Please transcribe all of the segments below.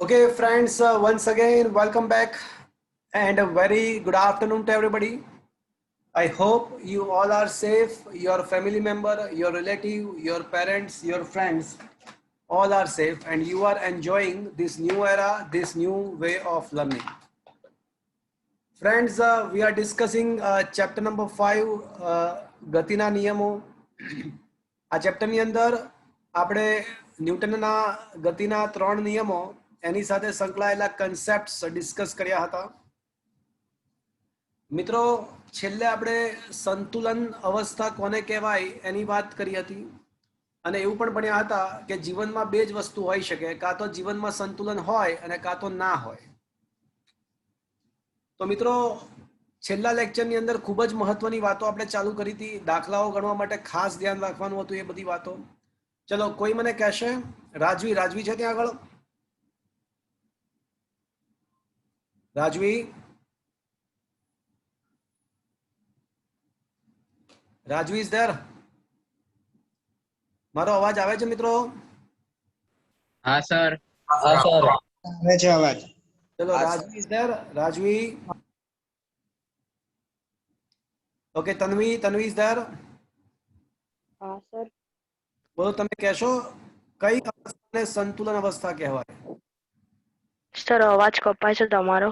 Okay, friends, once again, welcome back and a very good afternoon to everybody. I hope you all are safe, your family member, your relative, your parents, your friends, all are safe, and you are enjoying this new era, this new way of learning. Friends, we are discussing chapter number 5, ગતિના નિયમો. આ ચેપ્ટરની અંદર આપણે ન્યૂટનના ગતિના 3 નિયમો એની સાથે સંકળાયેલા concepts discuss કર્યા હતા. મિત્રો, છેલ્લે આપણે સંતુલન અવસ્થા કોને કહેવાય એની વાત કરી હતી અને એવું પણ ભણ્યા હતા કે જીવનમાં બે જ વસ્તુ હોઈ શકે, કાં તો જીવનમાં સંતુલન હોય અને કાં તો ના હોય. તો મિત્રો, છેલ્લા લેક્ચરની અંદર ખૂબ જ મહત્વની વાતો આપણે ચાલુ કરી હતી. દાખલાઓ ગણવા માટે ખાસ ધ્યાન રાખવાનું હતું એ બધી વાતો. ચલો, કોઈ મને કહેશે? રાજવી છે ત્યાં આગળ? રાજવી ઇઝ ધેર? મારો અવાજ આવે છે મિત્રો? हाँ सर. हाँ सर આવે છે અવાજ. ચલો, રાજવી ઇઝ ધેર? રાજવી. Okay, Tanvi is there? हाँ सर. બોલો, તમે કહેશો કઈ અવસ્થાને સંતુલન અવસ્થા કહેવાય? સર અવાજ કપાય છે તમારો.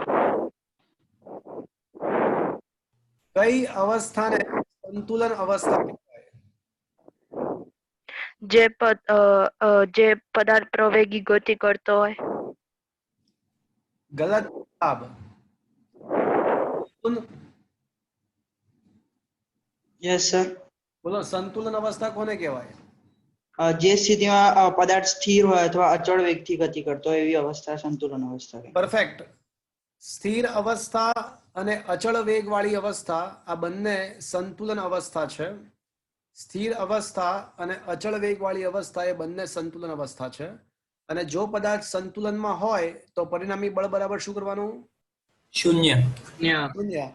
કઈ અવસ્થાને સંતુલન અવસ્થા કહેવાય? જે પદાર્થ પ્રવેગી ગતિ કરતો હોય. ગલત જવાબ. Yes sir. બોલો, સંતુલન અવસ્થા કોને કહેવાય? જે સ્થિતિમાં પદાર્થ સ્થિર હોય અથવા અચળ વેગથી ગતિ કરતો હોય એવી અવસ્થા સંતુલન અવસ્થા કહેવાય. પરફેક્ટ. સ્થિર અવસ્થા અને અચળ વેગવાળી અવસ્થા આ બંને સંતુલન અવસ્થા છે. સ્થિર અવસ્થા અને અચળ વેગવાળી અવસ્થા એ બંને સંતુલન અવસ્થા છે. અને જો પદાર્થ સંતુલનમાં હોય તો પરિણામી બળ બરાબર શું કરવાનું? शून्य. શૂન્ય.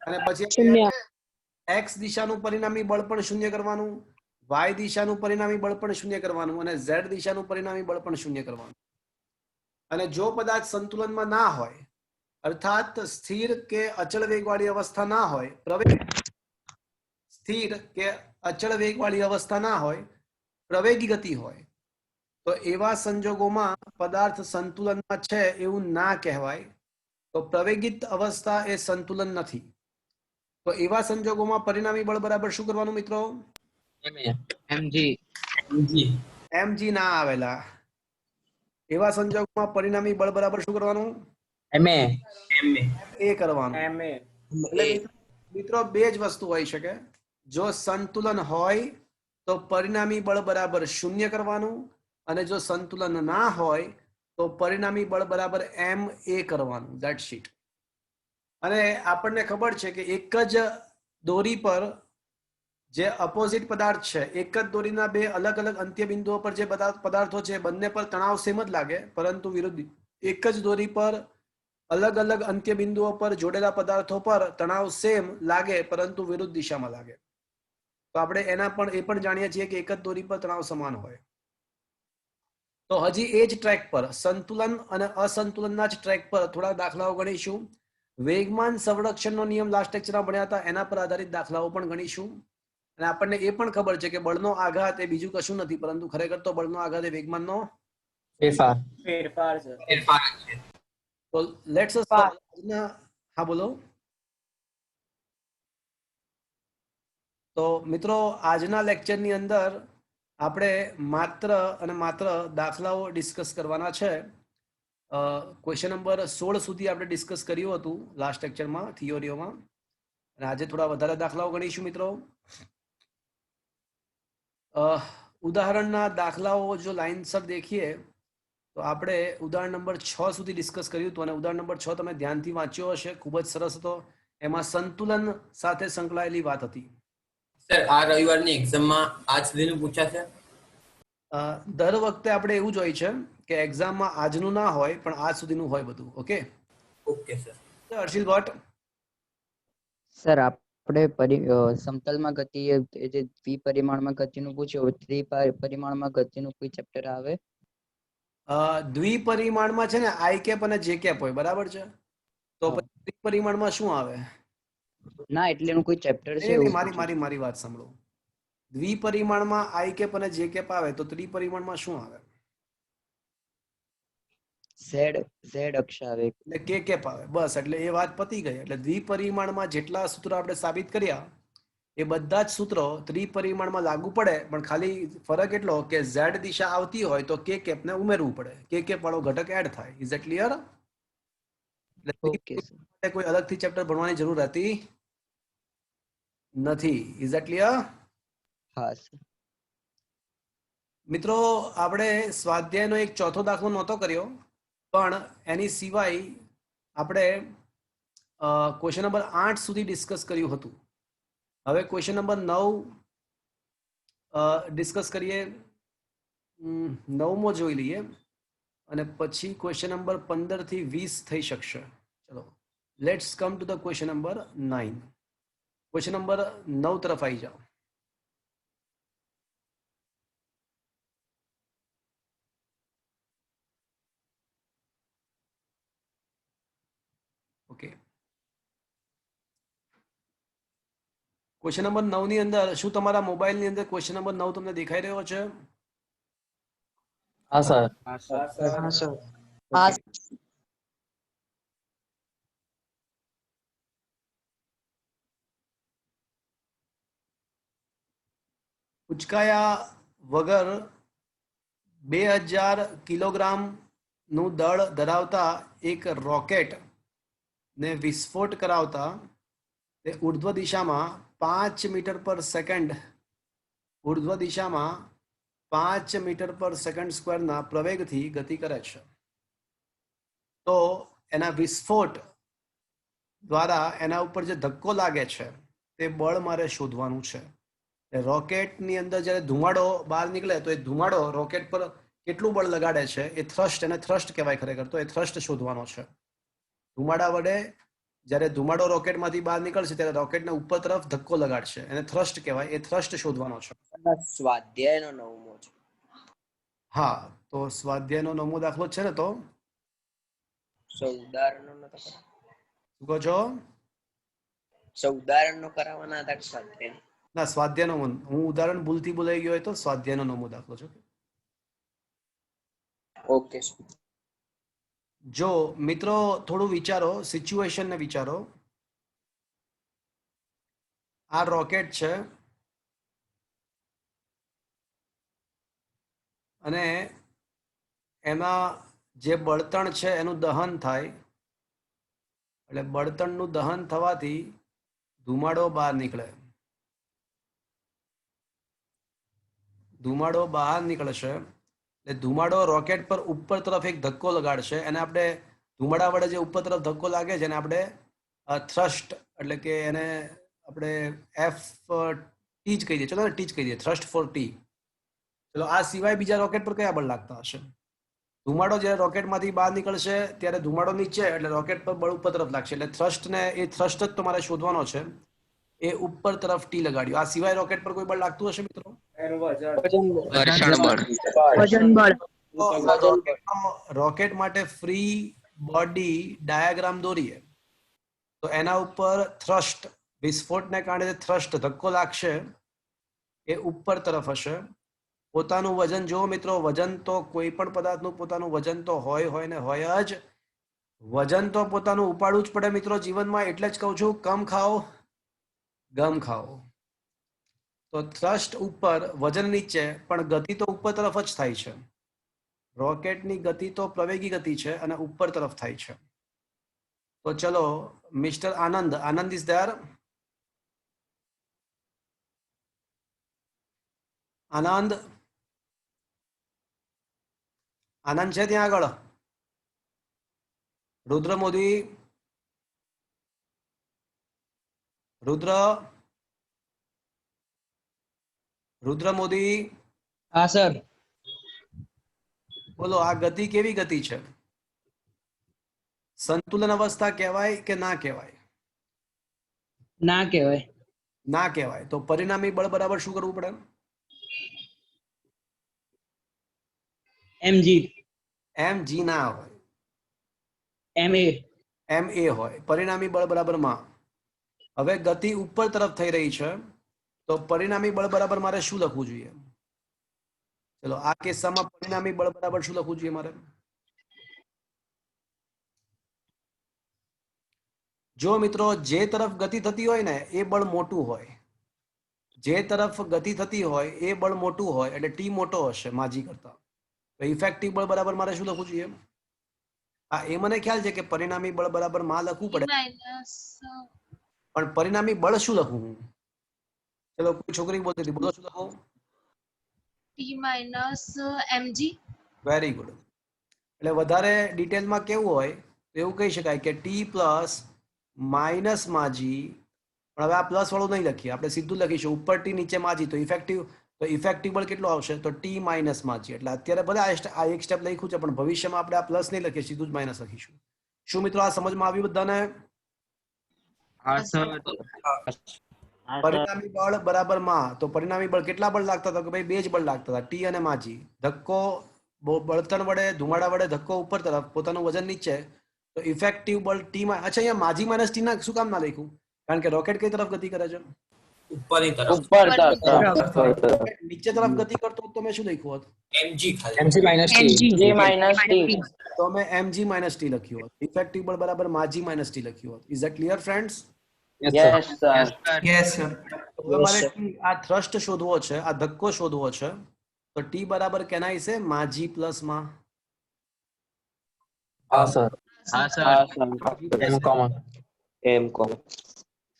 અને પછી x દિશાનું પરિણામી બળ પણ શૂન્ય કરવાનું, y દિશાનું પરિણામી બળ પણ શૂન્ય કરવાનું અને z દિશાનું પરિણામી બળ પણ શૂન્ય કરવાનું. અને જો પદાર્થ સંતુલનમાં ના હોય, અર્થાત સ્થિર કે અચળ વેગવાળી અવસ્થા ના હોય, સ્થિર કે અચળ વેગવાળી અવસ્થા ના હોય, પ્રવેગી ગતિ હોય, તો એવા સંજોગોમાં પદાર્થ સંતુલનમાં છે એવું ના કહેવાય. તો પ્રવેગિત અવસ્થા એ સંતુલન નથી. તો એવા સંજોગોમાં પરિણામી બળ બરાબર શું કરવાનું મિત્રો? mg. mg ના આવેલા. એવા સંજોગોમાં પરિણામી બળ બરાબર શું કરવાનું? ma. એ કરવાનું. એટલે મિત્રો બે જ વસ્તુ હોઈ શકે. જો સંતુલન હોય તો પરિણામી બળ બરાબર શૂન્ય કરવાનું, અને જો સંતુલન ના હોય તો પરિણામી બળ બરાબર ma કરવાનું. That's it. અને આપણને ખબર છે કે એક જ દોરી પર જે અપોઝિટ પદાર્થ છે, એક જ દોરીના બે અલગ અલગ અંત્ય બિંદુઓ પર જે પદાર્થો છે બંને પર તણાવ સેમ જ લાગે, પરંતુ વિરુદ્ધ. એક જ દોરી પર અલગ અલગ અંત્ય બિંદુઓ પર જોડેલા પદાર્થો પર તણાવ સેમ લાગે પરંતુ વિરુદ્ધ દિશામાં લાગે. તો આપણે એ પણ જાણીએ છીએ કે એક જ દોરી પર તણાવ સમાન હોય. તો હજી એ જ ટ્રેક પર સંતુલન અને અસંતુલનના જ ટ્રેક પર થોડા દાખલાઓ ગણીશું. વેગમાન સંરક્ષણનો નિયમ લાસ્ટ લેક્ચરમાં ભણ્યા હતા, એના પર આધારિત દાખલાઓ પણ ગણીશું. અને આપણને એ પણ ખબર છે કે બળનો આઘાત એ બીજું કશું નથી, પરંતુ ખરેખર તો બળનો આઘાત એ વેગમાનનો फेरफार છે. તો લેટ્સ હા બોલો. તો મિત્રો, આજના લેક્ચરની અંદર આપણે માત્ર અને માત્ર દાખલાઓ ડિસ્કસ કરવાના છે. ક્વેશ્ચન નંબર 16 સુધી આપણે ડિસ્કસ કર્યું હતું લાસ્ટ લેક્ચરમાં થિયોરીઓમાં, અને આજે થોડા વધારે દાખલાઓ ગણીશું મિત્રો. ઉદાહરણના દાખલાઓ જો લાઇનસર દેખીએ તો આપણે ઉદાહરણ નંબર 6 સુધી ડિસ્કસ કર્યું હતું, અને ઉદાહરણ નંબર 6 તમે ધ્યાનથી વાંચ્યો હશે, ખૂબ જ સરસ હતો. એમાં સંતુલન સાથે સંકળાયેલી વાત હતી. સર, આ રવિવારની એક્ઝામમાં આજ સુધીનું પૂછાશે? દર વખતે આપણે એવું જ હોય છે કે એક્ઝામમાં આજનું ના હોય પણ આજ સુધીનું હોય બધું. Okay sir. Harshil Bhatt. Sir, આપણે સમતલમાં ગતિ જે દ્વિપરિમાણમાં ગતિનું પૂછ્યું, ત્રિપરિમાણમાં ગતિનું કોઈ ચેપ્ટર આવે? દ્વિપરિમાણમાં છે ને આઈ કેપ અને જે કેપ હોય, બરાબર છે? તો હા. પછી દ્વિપરિમાણમાં શું આવે? ના એટલે એનું કોઈ ચેપ્ટર છે નહીં, એવું મારી પૂછ્યું. મારી મારી વાત સાંભળો. દ્વિપરિમાણમાં આઈ કેપ અને જે કેપ આવે તો ત્રિપરિમાણમાં શું આવે? ઝેડ અક્ષ આવે. એટલે કે કેપ આવે. બસ, એટલે એ વાત પતી ગઈ. એટલે દ્વિપરિમાણમાં જેટલા સૂત્રો આપણે સાબિત કર્યા એ બધા જ સૂત્રો ત્રિપરિમાણમાં લાગુ પડે, પણ ખાલી ફરક એટલો કે ઝેડ દિશા આવતી હોય તો કે કેપને ઉમેરવું પડે, કે કેપ વાળો ઘટક એડ થાય. Is it clear? Okay sir. એટલે કોઈ અલગથી ચેપ્ટર ભણવાની જરૂર હતી નથી. Is it clear? હા સર. મિત્રો, આપણે સ્વાધ્યાયનો એક ચોથો દાખલો નહોતો કર્યો, પણ એની સિવાય આપણે ક્વેશ્ચન નંબર 8 સુધી ડિસ્કસ કર્યું હતું. હવે ક્વેશ્ચન નંબર 9 ડિસ્કસ કરીએ. 9મો જોઈ લઈએ અને પછી ક્વેશ્ચન નંબર 15 થી 20 થઈ શકશે. ચલો, let's come to the question number 9. Question number 9 તરફ આવી જાઓ. ઓકે, ક્વેશ્ચન નંબર 9 ની અંદર શું તમારા મોબાઈલની અંદર ક્વેશ્ચન નંબર 9 તમને દેખાઈ રહ્યો છે? હા સર. હા સર. Okay. ઉચકાયા વગર 2000 કિલોગ્રામનું દળ ધરાવતા એક રોકેટ ને વિસ્ફોટ કરાવતા તે ઉર્ધ્વ દિશામાં 5 મીટર પર સેકન્ડ ઉર્ધ્વ દિશામાં 5 મીટર પર સેકન્ડ સ્ક્વેરના પ્રવેગથી ગતિ કરે છે. તો એના વિસ્ફોટ દ્વારા એના ઉપર જે ધક્કો લાગે છે તે બળ મારે શોધવાનું છે. રોકેટની અંદર જ્યારે ધુમાડો બહાર નીકળે તો એ ધુમાડો રોકેટ પર કેટલું બળ લગાડે છે એ થ્રસ્ટ, એને થ્રસ્ટ કહેવાય ખરેખર. તો એ થ્રસ્ટ શોધવાનો છે. ધુમાડા વડે જ્યારે ધુમાડો રોકેટમાંથી બહાર નીકળશે ત્યારે રોકેટને ઉપર તરફ ધક્કો લગાડશે, એને થ્રસ્ટ કહેવાય. એ થ્રસ્ટ શોધવાનો છે. સ્વાધ્યાયનો 9મો છે. હા, તો સ્વાધ્યાયનો 9મો દાખલો છે ને. તો ઉદાહરણો નતો શું કહો છો? ઉદાહરણો કરાવવાના હતા સ્વાધ્યાય. ના, સ્વાધ્યાયનો હું ઉદાહરણ ભૂલથી બોલાઈ ગયો હોય તો સ્વાધ્યાયનો 9મો દાખલો છે. ઓકે. જો મિત્રો થોડું વિચારો, સિચ્યુએશનને વિચારો. આ રોકેટ છે અને એમાં જે બળતણ છે એનું દહન થાય, એટલે બળતણનું દહન થવાથી ધુમાડો બહાર નીકળે. ધુમાડો બહાર નીકળશે એટલે ધુમાડો રોકેટ પર ઉપર તરફ એક ધક્કો લગાડશે. એને આપણે ધુમાડા વડે જે ઉપર તરફ ધક્કો લાગે છે એને આપણે થ્રસ્ટ, એટલે કે એને આપણે એફ ટી જ કહી દઈએ. ચલો ને, ટી જ કહી દઈએ, થ્રસ્ટ ફોર ટી. ચલો, આ સિવાય બીજા રોકેટ પર કયા બળ લાગતા હશે? ધુમાડો જ્યારે રોકેટમાંથી બહાર નીકળશે ત્યારે ધુમાડો નીચે, એટલે રોકેટ પર બળ ઉપર તરફ લાગશે. એટલે થ્રસ્ટને, એ થ્રસ્ટ જ તમારે શોધવાનો છે. એ ઉપર તરફ ટી લગાડ્યું. આ સિવાય રોકેટ પર કોઈ બળ લાગતું હશે મિત્રો? વજન બળ. રોકેટ માટે ફ્રી બોડી ડાયાગ્રામ દોરીએ તો એના ઉપર થ્રસ્ટ, વિસ્ફોટને કારણે થ્રસ્ટ ધક્કો લાગશે એ ઉપર તરફ હશે. પોતાનું વજન જુઓ મિત્રો, વજન તો કોઈ પણ પદાર્થનું પોતાનું વજન તો હોય ને હોય જ. વજન તો પોતાનું ઉપાડવું જ પડે મિત્રો જીવનમાં. એટલે જ કહું છું, કમ ખાઓ ગમ ખાઓ. તો થ્રસ્ટ ઉપર, વજન નીચે, પણ ગતિ તો ઉપર તરફ જ થાય છે. રોકેટની ગતિ તો પ્રવેગી ગતિ છે અને ઉપર તરફ થાય છે. તો ચલો, mister Anand, Anand is there? Anand, Anand છે ત્યાં આગળ? રુદ્ર મોદી, રુદ્ર મોદી. હા સર. બોલો, આ ગતિ કેવી ગતિ છે? સંતુલન અવસ્થા કહેવાય કે ના કહેવાય? ના કહેવાય. ના કહેવાય. તો પરિણામી બળ બરાબર શું કરવું પડે? mg. એમ જી ના હોય, MA. એમ એ હોય. પરિણામી બળ બરાબર માં. હવે ગતિ ઉપર તરફ થઈ રહી છે, તો પરિણામી બળ બરાબર મારે શું લખવું જોઈએ? ચલો આ કિસ્સામાં પરિણામી બળ બરાબર શું લખવું જોઈએ મારે? જો મિત્રો જે તરફ ગતિ થતી હોય ને એ બળ મોટું હોય, જે તરફ ગતિ થતી હોય એ બળ મોટું હોય એટલે ટી મોટો હશે માજી કરતા. તો ઇફેક્ટિવ બળ બરાબર મારે શું લખવું જોઈએ? હા, એ મને ખ્યાલ છે કે પરિણામી બળ બરાબર માં લખવું પડે, પણ પરિણામી બળ શું લખવું હું? ચલો કોઈ છોકરી બોલતી હતી, બોલો શું લખવું? T-mg. Very good. એટલે વધારે ડિટેલમાં કેવું હોય તો એવું કહી શકાય કે ટી પ્લસ માઇનસ માજી, પણ હવે આ પ્લસ વાળું નહીં લખીએ, આપણે સીધું લખીશું ઉપર ટી નીચે માજી, તો ઇફેક્ટિવ બળ કેટલું આવશે? તો ટી માઇનસ માજી. એટલે અત્યારે ભલે આ એક સ્ટેપ લખ્યું છે, પણ ભવિષ્યમાં આપણે આ પ્લસ નહીં લખીએ, સીધું જ માઇનસ લખીશું. શું મિત્રો આ સમજમાં આવ્યું બધાને? પરિણામી બળ બરાબર માં. તો પરિણામી બળ કેટલા બળ લાગતા હતા? કે ભાઈ 2 જ બળ લાગતા હતા, ટી અને માજી. ધક્કો બળતણ વડે, ધુમાડા વડે ધક્કો ઉપર તરફ, પોતાનું વજન નીચે, તો ઇફેક્ટિવ બળ ટી માં. અચ્છા, અહીંયા માજી માઇનસ ટી ના શું કામ ના લખ્યું? કારણ કે રોકેટ કઈ તરફ ગતિ કરે છે? ઉપરની તરફ નીચે તરફ ગતિ કરતો હોત તો મેં શું લખ્યું હોત? mg ખાલી તો મેં mg માઇનસ ટી લખ્યું હોત. ઇફેક્ટિવ બળ બરાબર માજી માઇનસ ટી લખ્યું હોત. Is that clear friends? Yes, sir. હવે મારે આ થ્રસ્ટ શોધવો છે, આ ધક્કો શોધવો છે, તો ટી બરાબર કેનાય છે માજી પ્લસ માં.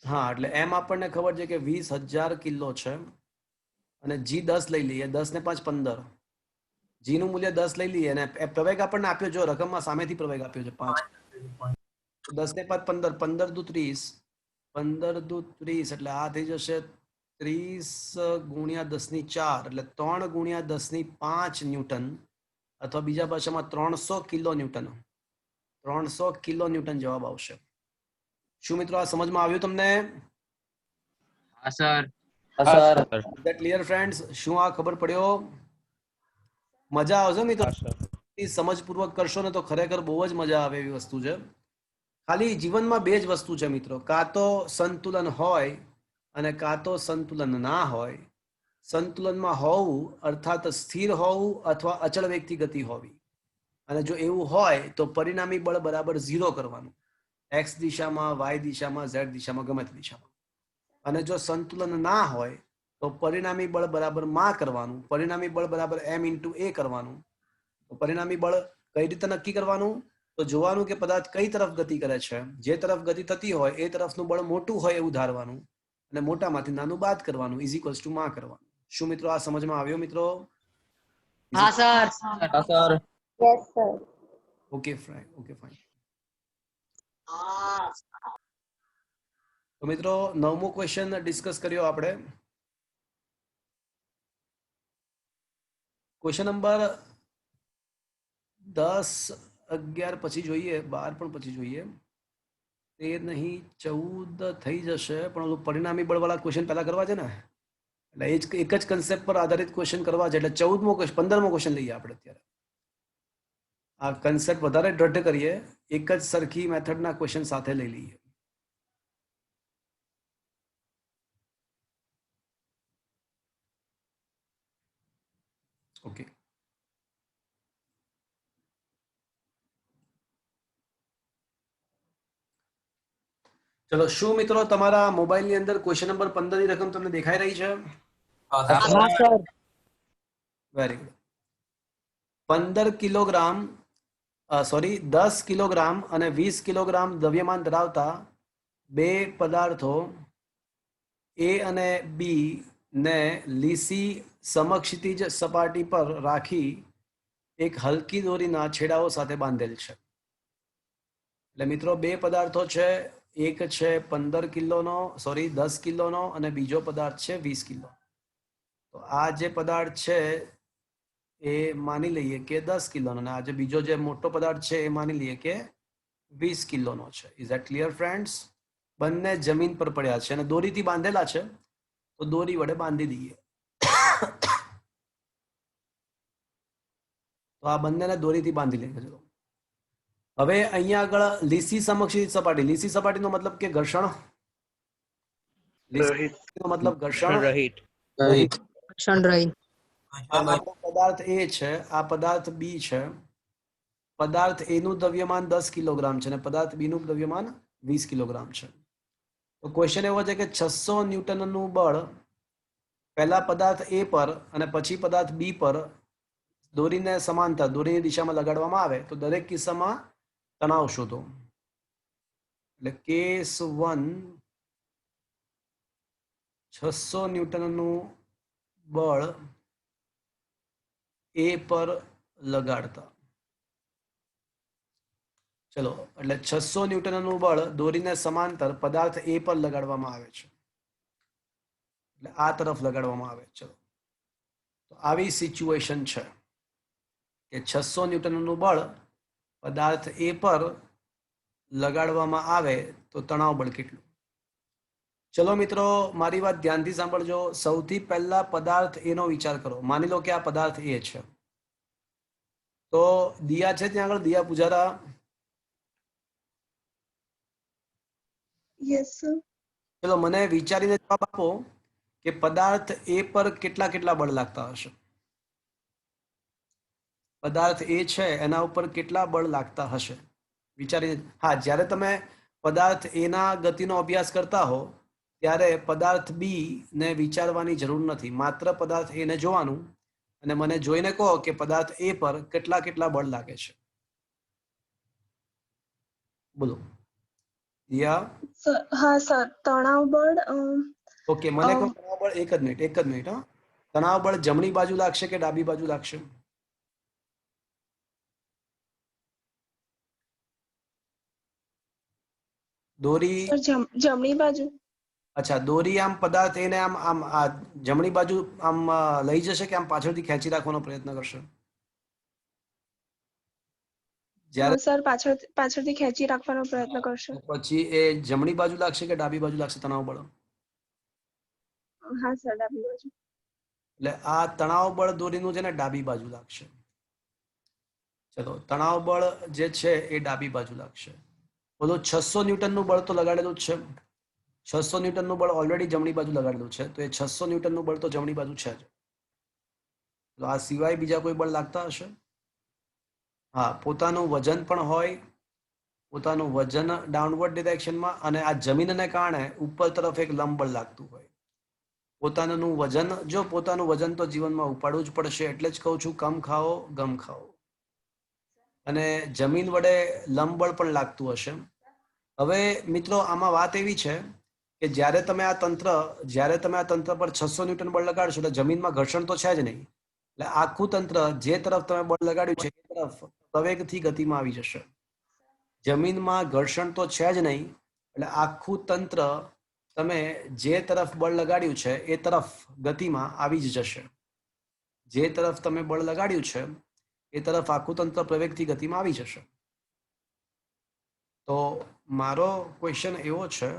હા, એટલે એમ આપણને ખબર છે કે 20,000 કિલો છે અને જી 10 લઈ લઈએ, 10 ને 5 15. જી નું મૂલ્ય 10 લઈ લઈએ અને પ્રવેગ આપણને આપ્યો, જો રકમમાં સામેથી પ્રવેગ આપ્યો છે 5. 10 ને 5 15, 15 દુ 30, 15 દુ 30, એટલે આ થઈ જશે 30 ગુણ્યા 10 ની 4, એટલે 3 ગુણ્યા 10 ની 5 ન્યૂટન, અથવા બીજા ભાષામાં 300 કિલો ન્યૂટન. 300 કિલો ન્યૂટન જવાબ આવશે. શું મિત્રો આ સમજમાં આવ્યું તમને? Clear friends? શું આ ખબર પડ્યો? મજા આવશે મિત્રો, સમજપૂર્વક કરશો ને તો ખરેખર બહુ જ મજા આવે એવી વસ્તુ છે. ખાલી જીવનમાં 2 જ વસ્તુ છે મિત્રો, કાં તો સંતુલન હોય અને કાં તો સંતુલન ના હોય. સંતુલનમાં હોવું અર્થાત સ્થિર હોવું અથવા અચળ વેગથી ગતિ હોવી. અને જો એવું હોય તો પરિણામી બળ બરાબર 0 કરવાનું, x દિશામાં, y દિશામાં, z દિશામાં, ગમે તે દિશામાં. અને જો સંતુલન ના હોય તો પરિણામી બળ બરાબર માં કરવાનું, પરિણામી બળ બરાબર m into a કરવાનું. તો પરિણામી બળ કઈ રીતે નક્કી કરવાનું? તો જોવાનું કે પદાર્થ કઈ તરફ ગતિ કરે છે. જે તરફ ગતિ થતી હોય એ તરફનું બળ મોટું હોય એવું ધારવાનું અને મોટામાંથી નાનું બાદ કરવાનું, ઇઝ ઇક્વલ્સ ટુ માં કરવાનું. શું મિત્રો આ સમજમાં આવ્યો મિત્રો? હા sir. Yes, sir. Okay fine, okay fine. તો મિત્રો 9મો ક્વેશ્ચન ડિસ્કસ કર્યો આપણે. ક્વેશ્ચન નંબર 10, 11 પછી જોઈએ, 12 પણ પછી જોઈએ, 13 નહીં 14 થઈ જશે, પણ ઓલું પરિણામી બળવાળા ક્વેશ્ચન પહેલા કરવા છે ને, એટલે એક જ કન્સેપ્ટ પર આધારિત ક્વેશ્ચન કરવા છે. એટલે 14મો ક્વેશ્ચન, 15મો ક્વેશ્ચન લઈએ આપણે અત્યારે. આ કન્સેપ્ટ વધારે દ્રઢ કરીએ, એક જ સરખી મેથડના ક્વેશ્ચન સાથે લઈ લઈએ. ઓકે, ચલો શું મિત્રો તમારા મોબાઈલની અંદર ક્વેશ્ચન નંબર 15 ની રકમ તમને દેખાઈ રહી છે? Very good. 15 કિલોગ્રામ, 10 કિલોગ્રામ અને 20 કિલોગ્રામ દ્રવ્યમાન ધરાવતા 2 પદાર્થો A અને B ને લીસી સમક્ષિતિજ સપાટી પર રાખી એક હલકી દોરીના છેડાઓ સાથે બાંધેલ છે. એટલે મિત્રો 2 પદાર્થો છે, એક છે 15 કિલોનો, 10 કિલોનો અને બીજો પદાર્થ છે 20 કિલો. તો આ જે પદાર્થ છે એ માની લઈએ કે 10 કિલોનો, અને આ જે બીજો જે મોટો પદાર્થ છે એ માની લઈએ કે 20 કિલોનો છે. Is that clear friends? બંને જમીન પર પડ્યા છે અને દોરીથી બાંધેલા છે, તો દોરી વડે બાંધી દઈએ. તો આ બંનેને દોરીથી બાંધી લઈએ. ચલો હવે અહીંયા આગળ લીસી સમક્ષિતિજ સપાટી. લીસી સપાટીનો મતલબ કે ઘર્ષણ. લીસી સપાટીનો મતલબ ઘર્ષણ રહિત. રહિત. ક્ષણ રહી. આ આપણો પદાર્થ A છે, આ પદાર્થ B છે. પદાર્થ A નું દ્રવ્યમાન 10 કિલોગ્રામ છે અને પદાર્થ B નું દ્રવ્યમાન 20 કિલોગ્રામ છે. તો ક્વેશ્ચન એવો છે કે 600 ન્યૂટનનું બળ પહેલા પદાર્થ A પર અને પછી પદાર્થ B પર દોરીને સમાંતર દોરીની દિશામાં લગાડવામાં આવે તો દરેક કિસ્સામાં તણાવ શોધો. એટલે કેસ 1 600 ન્યૂટનનું બળ A પર લગાડતા. ચલો એટલે 600 ન્યૂટનનું બળ દોરીને સમાંતર પદાર્થ A પર લગાડવામાં આવે છે. એટલે આ તરફ લગાડવામાં આવે. ચલો તો આવી સિચ્યુએશન છે કે 600 ન્યૂટનનું બળ પદાર્થ A પર લગાડવામાં આવે તો તણાવ બળ કેટલું? ચલો મિત્રો મારી વાત ધ્યાનથી સાંભળજો. સૌથી પહેલા પદાર્થ A નો વિચાર કરો. માની લો કે આ પદાર્થ A છે. તો દિયા છે ત્યાં આગળ, દિયા પૂજારા? Yes sir. ચલો મને વિચારીને જવાબ આપો કે પદાર્થ A પર કેટલા કેટલા બળ લાગતા હશે? પદાર્થ A છે એના ઉપર કેટલા બળ લાગતા હશે વિચારીને. હા, જ્યારે તમે પદાર્થ A ના ગતિનો અભ્યાસ કરતા હો ત્યારે પદાર્થ B ને વિચારવાની જરૂર નથી. માત્ર પદાર્થ A ને જોવાનું અને મને જોઈને કહો કે પદાર્થ A પર કેટલા કેટલા બળ લાગે છે. બોલો યા. હા સર, તણાવ બળ ઓકે, મને કહો તણાવ બળ. એક જ મિનિટ હા. તણાવ બળ જમણી બાજુ લાગશે કે ડાબી બાજુ લાગશે? દોરી જમણી બાજુ. અચ્છા, દોરી આમ પદાર્થ એને આમ આમ આ જમણી બાજુ આમ લઈ જશે કે આમ પાછળથી ખેંચી રાખવાનો પ્રયત્ન કરશે? જ્યારે સર પાછળથી ખેંચી રાખવાનો પ્રયત્ન કરશે. પછી એ જમણી બાજુ લાગશે કે ડાબી બાજુ લાગશે તણાવ બળ? હા સર, ડાબી બાજુ. એટલે આ તણાવ બળ દોરીનું છે ને ડાબી બાજુ લાગશે. ચલો તણાવ બળ જે છે એ ડાબી બાજુ લાગશે. બોલો 600 ન્યૂટનનું બળ તો લગાડેલું જ છે. 600 ન્યૂટનનું બળ ઓલરેડી જમણી બાજુ લગાડેલું છે તો એ 600 ન્યૂટનનું બળ તો જમણી બાજુ છે જ. તો આ સિવાય બીજા કોઈ બળ લાગતા હશે? હા, પોતાનું વજન પણ હોય, પોતાનું વજન ડાઉનવર્ડ ડિરેક્શનમાં, અને આ જમીનને કારણે ઉપર તરફ એક લંબ બળ લાગતું હોય. પોતાનું વજન, જો પોતાનું વજન તો જીવનમાં ઉપાડવું જ પડશે, એટલે જ કહું છું કમ ખાઓ ગમ ખાઓ. અને જમીન વડે લંબ બળ પણ લાગતું હશે. હવે મિત્રો આમાં વાત એવી છે કે જ્યારે તમે આ તંત્ર પર 600 ન્યૂટન બળ લગાડશો એટલે જમીનમાં ઘર્ષણ તો છે જ નહીં. એટલે આખું તંત્ર જે તરફ તમે બળ લગાડ્યું છે એ તરફ પ્રવેગથી ગતિમાં આવી જશે. જમીનમાં ઘર્ષણ તો છે જ નહીં એટલે આખું તંત્ર તમે જે તરફ બળ લગાડ્યું છે એ તરફ ગતિમાં આવી જ જશે. જે તરફ તમે બળ લગાડ્યું છે એ તરફ આખું તંત્ર પ્રવેગથી ગતિમાં આવી જશે. તો મારો ક્વેશ્ચન એવો છે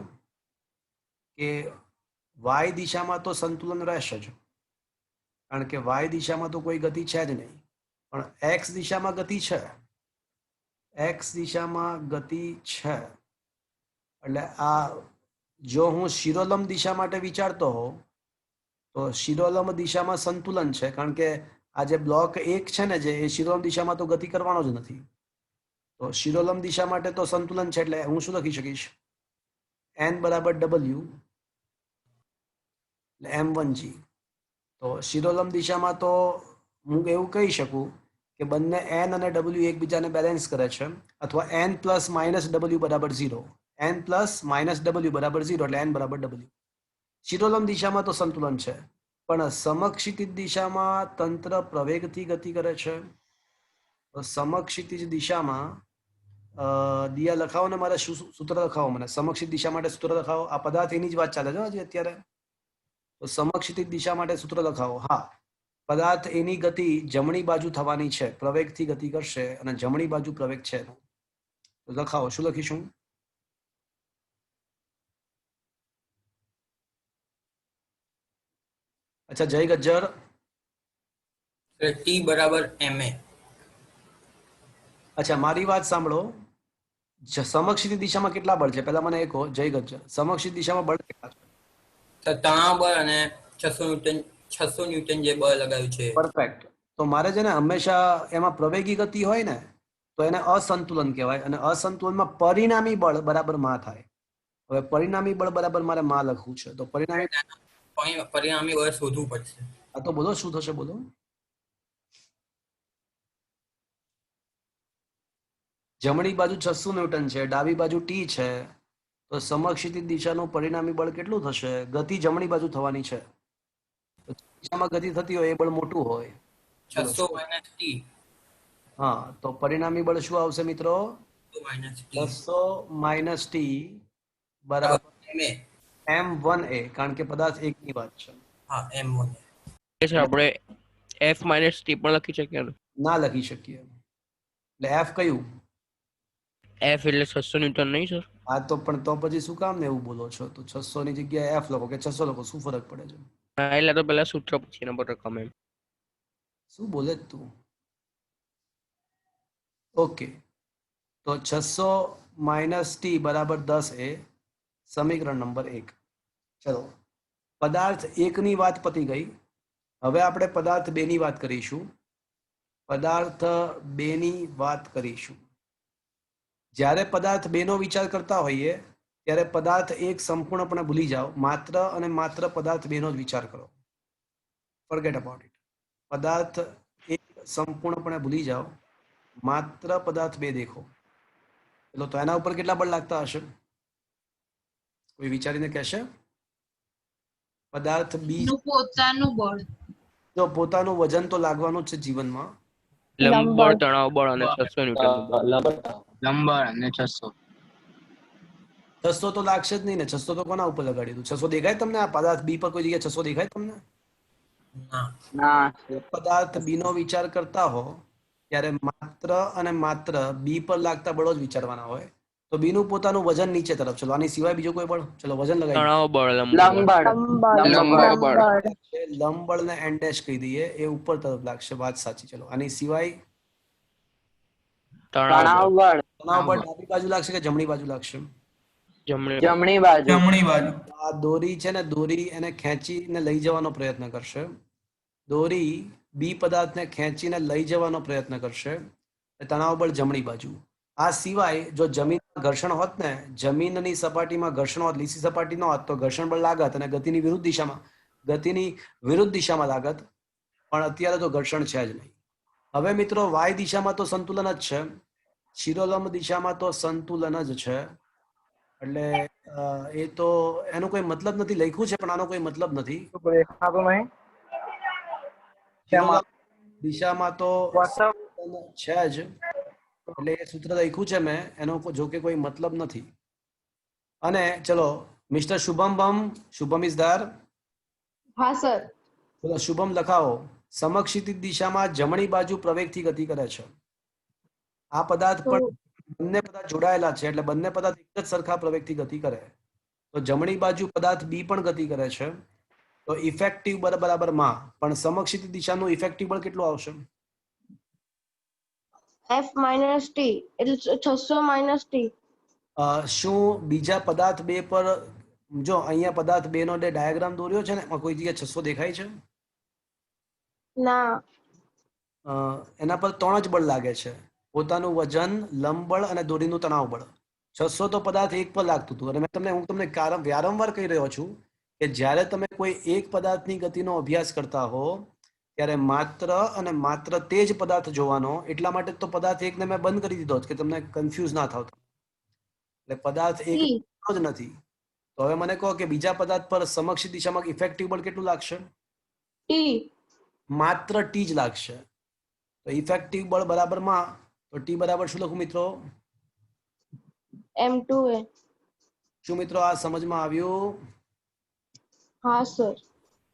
કે વાય દિશામાં તો સંતુલન રહેશે જ, કારણ કે વાય દિશામાં તો કોઈ ગતિ છે જ નહીં. પણ એક્સ દિશામાં ગતિ છે. એક્સ દિશામાં ગતિ છે એટલે આ જો હું શિરોલંબ દિશા માટે વિચારતો હોઉં તો શિરોલંબ દિશામાં સંતુલન છે, કારણ કે આ જે બ્લોક 1 છે ને જે એ શિરોલંબ દિશામાં તો ગતિ કરવાનો જ નથી. તો શિરોલંબ દિશા માટે તો સંતુલન છે એટલે હું શું લખી શકીશ? n બરાબર w એટલે m1g. તો શિરોલંબ દિશામાં તો હું એવું કહી શકું કે બંને n અને w એકબીજાને બેલેન્સ કરે છે, અથવા n પ્લસ માઇનસ w બરાબર 0. n પ્લસ માઇનસ w બરાબર 0 એટલે n બરાબર w. શિરોલંબ દિશામાં તો સંતુલન છે, પણ સમક્ષિતિજ દિશામાં તંત્ર પ્રવેગથી ગતિ કરે છે. તો સમક્ષિતિજ દિશામાં દિયા લખાવો ને, મારે સૂત્ર લખાવો, મને સમક્ષિતિજ દિશા માટે સૂત્ર લખાવો. આ પદાર્થ એની જ વાત ચાલે છે હજી અત્યારે. તો સમક્ષિતિજ દિશા માટે સૂત્ર લખાવો. હા, પદાર્થ એની ગતિ જમણી બાજુ થવાની છે, પ્રવેગથી ગતિ કરશે અને જમણી બાજુ પ્રવેગ છે. તો લખાવો, શું લખીશું? અચ્છા, જય ગજ્જર. T બરાબર ma. અચ્છા મારી વાત સાંભળો, સમક્ષિતિ દિશામાં કેટલા બળ છે પહેલા મને એ કહો. જય ગજ્જર, સમક્ષિતિ દિશામાં બળ કેટલા છે? સર તણાવ બળ અને 600 ન્યૂટન જે બળ લગાવ્યું છે. પરફેક્ટ. તો મારે છે ને હંમેશા એમાં પ્રવેગી ગતિ હોય ને તો એને અસંતુલન કહેવાય, અને અસંતુલનમાં પરિણામી બળ બરાબર માં થાય. હવે પરિણામી બળ બરાબર મારે માં લખવું છે, તો પરિણામી બળ શોધવું પડશે. આ તો બોલો શું થશે, બોલો. જમણી બાજુ 600 ન્યૂટન છે, ડાબી બાજુ ટી છે, તો સમક્ષિતિ દિશાનું પરિણામી બળ કેટલું થશે? ગતિ જમણી બાજુ થવાની છે, તો દિશામાં ગતિ થતી હોય એ બળ મોટું હોય. 600 માઇનસ ટી. હા, તો પરિણામી બળ શું આવશે મિત્રો? 600 માઇનસ ટી બરાબર m1a, કારણ કે પદાર્થ એકની વાત છે. હા, m1 છે આપણે f માઇનસ ટી પણ લખી શકીએ ને? ના લખી શકીએ. એટલે f કયું? f એટલે 600 ન્યૂટન નહીં સર? આ તો પણ તો પછી શું કામ ને એવું બોલો છો? તો 600 ની જગ્યાએ f લખો કે 600 લખો, શું ફરક પડે છે? હા એટલે તો પેલા સૂત્ર પછી એના પર રકમ એમ. શું બોલે જ તું? ઓકે, તો 600 માઇનસ ટી બરાબર 10a સમીકરણ નંબર 1. ચલો, પદાર્થ એકની વાત પતી ગઈ. હવે આપણે પદાર્થ બે ની વાત કરીશું. પદાર્થ બે ની વાત કરીશું. જ્યારે પદાર્થ બે નો વિચાર કરતા હોઈએ ત્યારે પદાર્થ એક સંપૂર્ણપણે ભૂલી જાઓ, માત્ર અને માત્ર પદાર્થ બે નો જ વિચાર કરો. Forget about it. પદાર્થ એક સંપૂર્ણપણે ભૂલી જાઓ, માત્ર પદાર્થ બે દેખો. એટલે તો એના ઉપર કેટલા બળ લાગતા હશે? કોઈ વિચારીને કહેશે? પદાર્થ બી પોતાનું બળ. જો પોતાનું વજન તો લાગવાનું જ છે જીવનમાં. લંબ બળ, તણાવ બળ અને 600 ન્યૂટન. લંબ અને 600. 600 તો લાગશે જ નહીં ને. 600 તો કોના ઉપર લગાડી દઉં? 600 દેખાય તમને? આ પદાર્થ બી પર કોઈ જગ્યાએ 600 દેખાય તમને? ના. પદાર્થ બી નો વિચાર કરતા હો ત્યારે માત્ર અને માત્ર બી પર લાગતા બળો જ વિચારવાના હોય. તો બી નું પોતાનું વજન નીચે તરફ. ચલો આની સિવાય બીજો કોઈ બળ? ચલો વજન લગાવી. તણાવ બળ, લંબ બળ. લંબ બળ ને એન ડેશ કહી દઈએ, એ ઉપર તરફ લાગશે. વાત સાચી. ચલો આની સિવાય તણાવ બળ તણાવ બળ ડાબી બાજુ લાગશે કે જમણી બાજુ લાગશે? જમણી બાજુ. આ દોરી છે ને, દોરી એને ખેંચીને લઈ જવાનો પ્રયત્ન કરશે. દોરી બી પદાર્થને ખેંચીને લઈ જવાનો પ્રયત્ન કરશે. તણાવ બળ જમણી બાજુ. આ સિવાય જો જમીનમાં ઘર્ષણ હોત ને, જમીનની સપાટીમાં ઘર્ષણ હોત, લીસી સપાટી ન હોત, તો ઘર્ષણ બળ લાગત અને ગતિની વિરુદ્ધ દિશામાં લાગત. પણ અત્યારે તો ઘર્ષણ છે જ નહીં. હવે મિત્રો વાય દિશામાં તો સંતુલન જ છે, શિરોલંબ દિશામાં તો સંતુલન જ છે. એટલે એ તો એનો કોઈ મતલબ નથી. લખ્યું છે પણ આનો કોઈ મતલબ નથી. દિશામાં તો છે જ, એટલે એ સૂત્ર લખ્યું છે મેં, એનો જો કે કોઈ મતલબ નથી. અને ચલો મિસ્ટર શુભમ ઇઝ ધેર? હા સર. ચલો શુભમ લખાવો. સમક્ષિતિ દિશામાં જમણી બાજુ પ્રવેગથી ગતિ કરે છે. આ પદાર્થ પણ બંને પદાર્થ જોડાયેલા છે, એટલે બંને પદાર્થ એક જ સરખા પ્રવેગથી ગતિ કરે. તો જમણી બાજુ પદાર્થ બી પણ ગતિ કરે છે, તો ઇફેક્ટિવ બળ બરાબર માં. પણ સમક્ષિતિ દિશાનું ઇફેક્ટિવ બળ કેટલું આવશે? f માઇનસ ટી એટલે 600 માઇનસ ટી. શું બીજા પદાર્થ બે પર, જો અહીંયા પદાર્થ બે નો ડાયાગ્રામ દોર્યો છે ને, એમાં કોઈ જગ્યાએ 600 દેખાય છે? ના. એના પર 3 જ બળ લાગે છે: પોતાનું વજન, લંબ બળ અને દોરીનું તણાવ બળ. 600 તો પદાર્થ એક પર લાગતું હતું. અને હું તમને વારંવાર કહી રહ્યો છું કે જ્યારે તમે કોઈ એક પદાર્થની ગતિનો અભ્યાસ કરતા હો ત્યારે માત્ર અને માત્ર તે જ પદાર્થ જોવાનો. એટલા માટે તો પદાર્થ એકને મેં બંધ કરી દીધો કે તમને કન્ફ્યુઝ ના થાવ. એટલે પદાર્થ એક જ નથી. તો હવે મને કહો કે બીજા પદાર્થ પર સમક્ષ દિશામાં ઇફેક્ટિવ બળ કેટલું લાગશે? ટી. માત્ર ટી જ લાગશે. તો ઇફેક્ટિવ બળ બરાબર માં, તો ટી બરાબર શું લખું મિત્રો? m2a. શું મિત્રો આ સમજમાં આવ્યું? હા સર.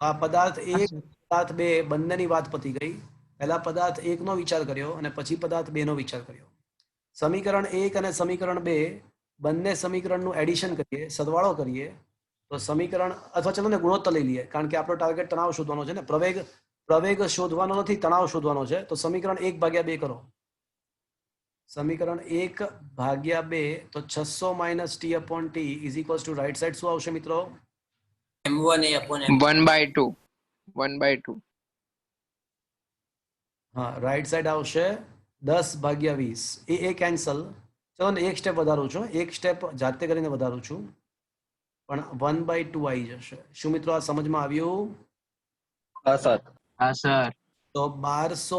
આ પદાર્થ એક પદાર્થ બે બંનેની વાત પતી ગઈ. પહેલા પદાર્થ એક નો વિચાર કર્યો અને પછી પદાર્થ બે નો વિચાર કર્યો. સમીકરણ 1 અને સમીકરણ 2 બંને સમીકરણનું એડિશન કરીએ, સરવાળો કરીએ તો સમીકરણ, અથવા ચલો ને ગુણોત્તર લઈ લઈએ, કારણ કે આપણો ટાર્ગેટ તણાવ શોધવાનો છે ને, પ્રવેગ શોધવાનો નથી, તણાવ શોધવાનો છે. તો સમીકરણ 1/2 કરો. સમીકરણ 1 ભાગ્યા 2 તો 600 minus T upon T is equals two right side શું આવશે મિત્રો? m1 a upon m2. 1/2. 1/2. હા, રાઈટ સાઈડ આવશે 10 ભાગ્યા 20. એ કેન્સલ. ચલો ને એક સ્ટેપ વધારું છું, એક સ્ટેપ જાતે કરીને વધારું છું, પણ 1/2 આવી જશે. શું મિત્રો આ સમજમાં આવ્યું? હા સર. તો 1200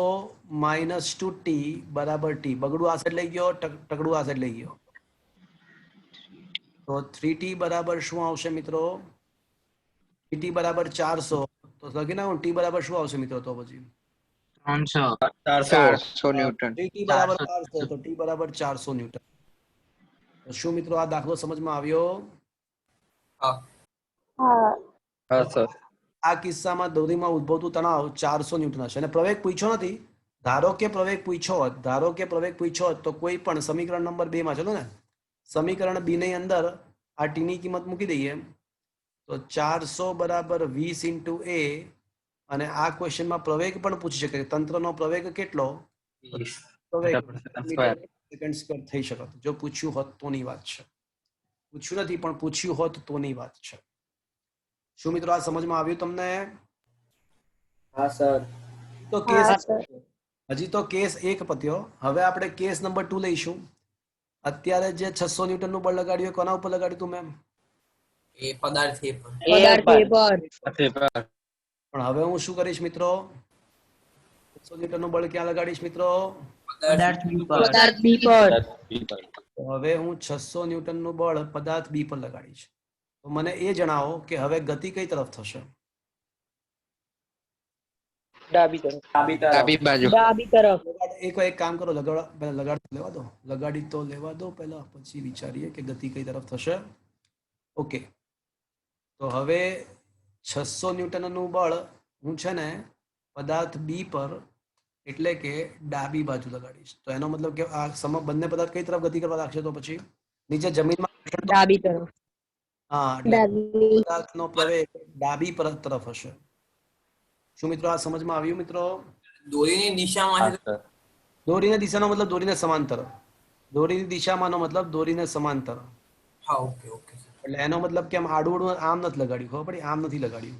માઇનસ 2t બરાબર ટી. બગડું આ સાઈડ લઈ ગયો, ટકડું આ સાઈડ લઈ ગયો. તો 3t બરાબર શું આવશે મિત્રો? 3t બરાબર 400. તો લખી નાખું t બરાબર શું આવશે મિત્રો? તો પછી 400 ન્યૂટન. 3t બરાબર 400 તો t બરાબર 400 ન્યૂટન. તો શું મિત્રો આ દાખલો સમજમાં આવ્યો? હા. હા સર. આ કિસ્સામાં દોરીમાં ઉદ્ભવતું તણાવ 400 ન્યૂટન હશે અને પ્રવેગ પૂછ્યો નથી. ધારો કે પ્રવેગ પૂછ્યો હોત તો કોઈ પણ સમીકરણ નંબર 2 માં, ચલો ને સમીકરણ 2 ની અંદર આ ટી ની કિંમત મૂકી દઈએ તો 400 બરાબર 20 ઇન્ટુ a, અને આ ક્વેશ્ચનમાં પ્રવેગ પણ પૂછી શકે તંત્રનો પ્રવેગ કેટલો? પ્રવેગ સેકન્ડ સ્ક્વેર થઈ શકે. જો પૂછ્યું હોત તોની વાત છે, પૂછ્યું નથી પણ પૂછ્યું હોત તોની વાત છે. શું મિત્રો આ સમજમાં આવ્યું તમને? હા સર. તો કેસ હજી તો કેસ 1 પત્યો. હવે આપણે કેસ નંબર 2 લઈશું. અત્યારે જે 600 ન્યૂટન નું બળ લગાડ્યું એ કોના ઉપર લગાડ્યું તું મેમ? એ પદાર્થ એ પર. પણ હવે હું શું કરીશ મિત્રો? 600 ન્યૂટન નું બળ ક્યાં લગાડીશ મિત્રો? પદાર્થ બી પર. તો હવે હું 600 ન્યૂટન નું બળ પદાર્થ બી પર લગાડીશ. તો મને એ જણાવો કે હવે ગતિ કઈ તરફ થશે? ડાબી બાજુ. એક કામ કરો, લગાડી તો લેવા દો પહેલા, પછી વિચારીએ કે ગતિ કઈ તરફ થશે. ઓકે, તો હવે 600 ન્યૂટન નું બળ હું છે ને પદાર્થ બી પર એટલે કે ડાબી બાજુ લગાડીશ. તો એનો મતલબ કે આ બંને પદાર્થ કઈ તરફ ગતિ કરવા લાગશે? તો પછી નીચે જમીનમાં ડાબી તરફ. હા, પદાર્થનો પ્રવેગ ડાબી તરફ હશે. શું મિત્રો આ સમજમાં આવ્યું મિત્રો? દોરીની દિશામાં છે. દોરીની દિશાનો મતલબ દોરીને સમાંતર. દોરીની દિશામાંનો મતલબ દોરીને સમાંતર. હા, ઓકે ઓકે સર. એટલે એનો મતલબ કે આમ આડું આમ નથી લગાડ્યું, ખબર પડી? આમ નથી લગાડ્યું.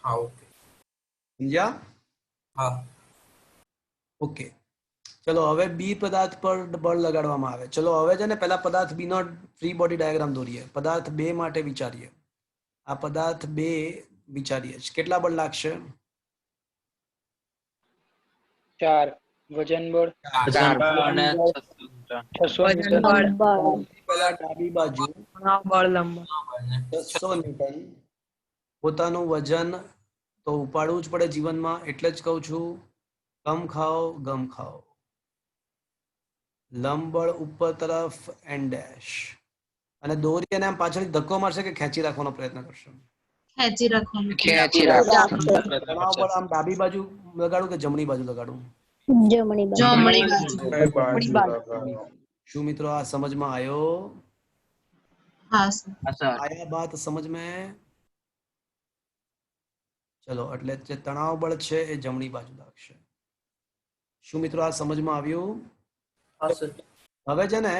હા, ઓકે. સમજ્યા? હા. ઓકે, ચલો હવે બી પદાર્થ પર બળ લગાડવામાં આવે. ચલો હવે છે ને પહેલા પદાર્થ બી નો ફ્રી બોડી ડાયાગ્રામ દોરીએ. પદાર્થ 2 માટે વિચારીએ. આ પદાર્થ 2 વિચારીએ. કેટલા બળ લાગશે? 4 વજન બળ. 600 પહેલા ડાબી બાજુ બળ લંબ 600 ન્યૂટન. પોતાનું વજન તો ઉપાડવું જ પડે જીવનમાં, એટલે જ કહું છું કમ ખાઓ ગમ ખાઓ. લંબબળ ઉપર તરફ એન ડેશ, અને દોરી અને આમ પાછળથી ધક્કો મારશે કે ખેંચી રાખવાનો પ્રયત્ન કરશે? ખેંચી રાખવાનું. તણાવ બળ આમ ડાબી બાજુ લગાડું કે જમણી બાજુ લગાડું? જમણી બાજુ. શું મિત્રો આ સમજમાં આવ્યો? હા સર. આયા બાત સમજ में? ચલો, એટલે જે તણાવ બળ છે એ જમણી બાજુ લાગશે. શું મિત્રો આ સમજમાં આવ્યું? હા સર. હવે છે ને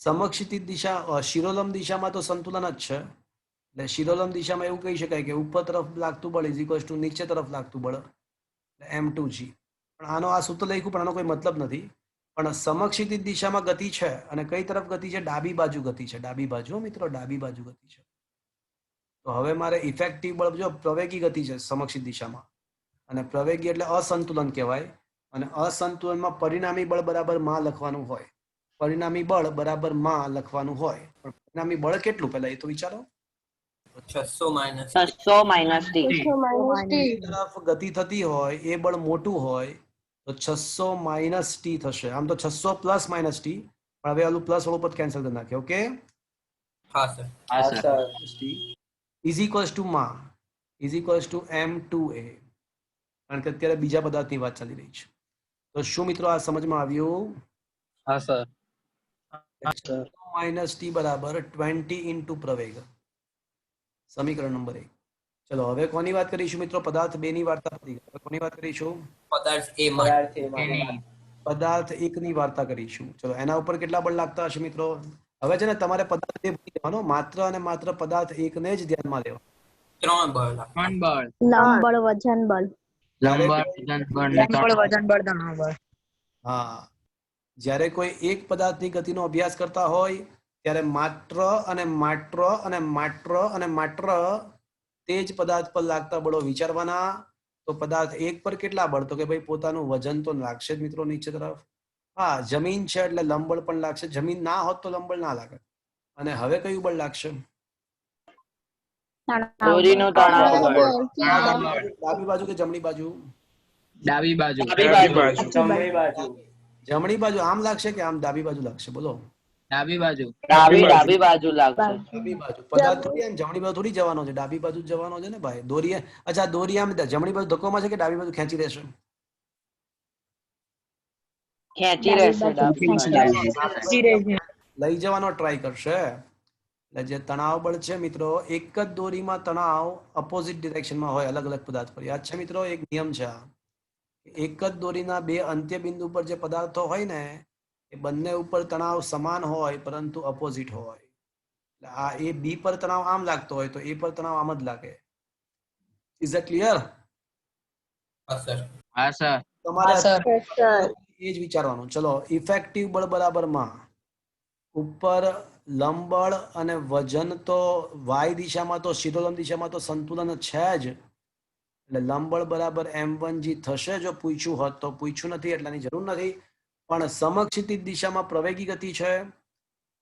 સમક્ષિતિજ દિશા, શિરોલંબ દિશામાં તો સંતુલન જ છે. એટલે શિરોલંબ દિશામાં એવું કહી શકાય કે ઉપર તરફ લાગતું બળ ઇઝ ઇક્વલ્સ ટુ નીચે તરફ લાગતું બળ m2g. પણ આનો આ સૂત્ર લખ્યું પણ આનો કોઈ મતલબ નથી. પણ સમક્ષિતિજ દિશામાં ગતિ છે અને કઈ તરફ ગતિ છે? ડાબી બાજુ ગતિ છે. ડાબી બાજુ મિત્રો, ડાબી બાજુ ગતિ છે. તો હવે મારે ઇફેક્ટિવ બળ, જો પ્રવેગી ગતિ છે સમક્ષિત દિશામાં, અને પ્રવેગી એટલે અસંતુલન કહેવાય, અને અસંતુલનમાં પરિણામી બળ બરાબર માં લખવાનું હોય. પરિણામી બળ બરાબર માં લખવાનું હોય, પણ પરિણામી બળ કેટલું પહેલા એ તો વિચારો. 600 માઇનસ. 600 minus t. તરફ ગતિ થતી હોય એ બળ મોટું હોય તો 600 માઇનસ ટી થશે. આમ તો 600 પ્લસ માઇનસ ટી, પણ હવે આલું પ્લસ વાળું પદ કેન્સલ કરી નાખે. ઓકે, હા સર. ઇઝ ઇક્વલ્સ ટુ માં ઇઝ ઇક્વલ્સ ટુ m2a, કારણ કે અત્યારે બીજા પદાર્થની વાત ચાલી રહી છે. તો શું મિત્રો આ સમજમાં આવ્યું? હા સર. માઇનસ ટી બરાબર 20 ઇન્ટુ પ્રવેગ. સમીકરણ નંબર 1. ચલો હવે કોની વાત કરીશું મિત્રો? પદાર્થ 2 ની વાર્તા પતી ગઈ. કોની વાત કરીશું? પદાર્થ એ માં. પદાર્થ એકની વાર્તા કરીશું. ચલો એના ઉપર કેટલા બળ લાગતા હશે મિત્રો? હવે છે ને તમારે પદાર્થ એ ભૂલી જવાનો, માત્ર અને માત્ર પદાર્થ એકને જ ધ્યાનમાં લેવા. 3 બળ લાગે. લંબ બળ વજન બળ હા, જ્યારે કોઈ એક પદાર્થની ગતિનો અભ્યાસ કરતા હોય ત્યારે માત્ર અને માત્ર અને માત્ર અને માત્ર તે જ પદાર્થ પર લાગતા બળો વિચારવાના. તો પદાર્થ એક પર કેટલા બળ? તો કે ભાઈ પોતાનું વજન તો લાગશે જ મિત્રો નીચે તરફ. હા, જમીન છે એટલે લંબબળ પણ લાગશે. જમીન ના હોત તો લંબબળ ના લાગે. અને હવે કયું બળ લાગશે? દોરીનું તણાવ બળ. ડાબી બાજુ કે જમણી બાજુ? ડાબી બાજુ. જમણી બાજુ આમ લાગશે કે આમ ડાબી બાજુ લાગશે? બોલો. ડાબી બાજુ. ડાબી બાજુ લાગશે. ડાબી બાજુ. પદાર્થ થોડી આમ જમણી બાજુ થોડી જવાનો છે, ડાબી બાજુ જ જવાનો છે ને ભાઈ. દોરી, અચ્છા દોરી આમ જમણી બાજુ ધક્કોમાં છે કે ડાબી બાજુ ખેંચી રહેશે? ખેંચી રહેશે ડાબી બાજુ. લઈ જવાનો ટ્રાય કરશે. એટલે જે તણાવ બળ છે મિત્રો, એક જ દોરીમાં તણાવ ઓપોઝિટ ડિરેક્શનમાં હોય અલગ અલગ પદાર્થ પર. યાદ છે મિત્રો? એક નિયમ છે આ. એક જ દોરીના બે અંત્ય બિંદુ પર જે પદાર્થો હોય ને એ બંને ઉપર તણાવ સમાન હોય પરંતુ ઓપોઝિટ હોય. એટલે આ એ બી પર તણાવ આમ લાગતો હોય તો એ પર તણાવ આમ જ લાગે. Is that clear? હા સર. હા સર. તમારે એ જ વિચારવાનું. ચલો, ઇફેક્ટિવ બળ બરાબર માં ઉપર લંબ બળ અને વજન તો વાય દિશામાં તો શિરોલંબ દિશામાં તો સંતુલન છે જ. એટલે લંબ બળ બરાબર m1g થશે જો પૂછ્યું હોત તો. પૂછ્યું નથી એટલે એની જરૂર નથી. પણ સમક્ષિતિજ દિશામાં પ્રવેગી ગતિ છે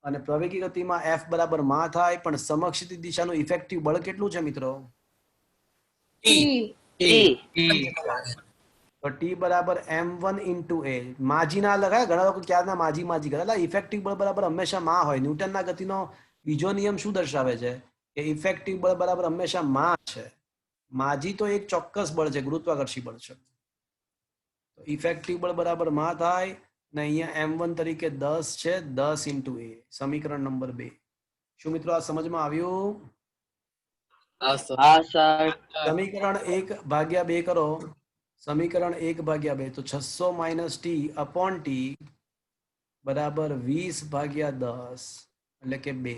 અને પ્રવેગી ગતિમાં f બરાબર માં થાય. પણ સમક્ષિતિજ દિશાનું ઇફેક્ટિવ બળ કેટલું છે મિત્રો? તો T બરાબર m1 into a. માજી ના લગાય. ઘણા લોકો ક્યારના માજી કરે. ઇફેક્ટિવ બળ બરાબર હંમેશા માં હોય. ન્યૂટનના ગતિનો બીજો નિયમ શું દર્શાવે છે? કે ઇફેક્ટિવ બળ બરાબર હંમેશા માં છે. માજી તો એક ચોક્કસ બળ છે, ગુરુત્વાકર્ષી બળ છે. તો ઇફેક્ટિવ બળ બરાબર માં થાય ને અહીંયા m1 તરીકે 10 છે. 10 into a. સમીકરણ નંબર 2. શું મિત્રો આ સમજમાં આવ્યું? હા સર. સમીકરણ 1/2 કરો. સમીકરણ 1/2 તો 600 માઇનસ ટી અપોન ટી બરાબર 20/10 એટલે કે 2.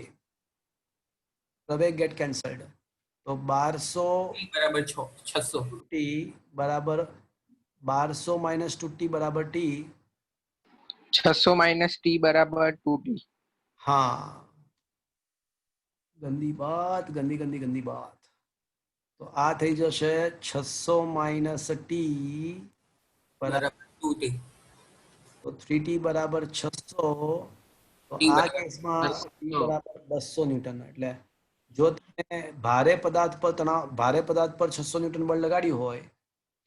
પ્રવેગ ગેટ કેન્સલ્ડ. તો 1200 બરાબર 600. ટી બરાબર 1200 માઇનસ 2t બરાબર ટી. 600 માઇનસ ટી બરાબર 2t. હા, ગંદી વાત. તો આ થઈ જશે 600 માઇનસ ટી બરાબર 2t. તો 3t બરાબર 600. તો T આ બરાબર કેસમાં 200. T બરાબર 200 ન્યૂટન. એટલે જો તમે ભારે પદાર્થ પર 600 ન્યૂટન બળ લગાડ્યું હોય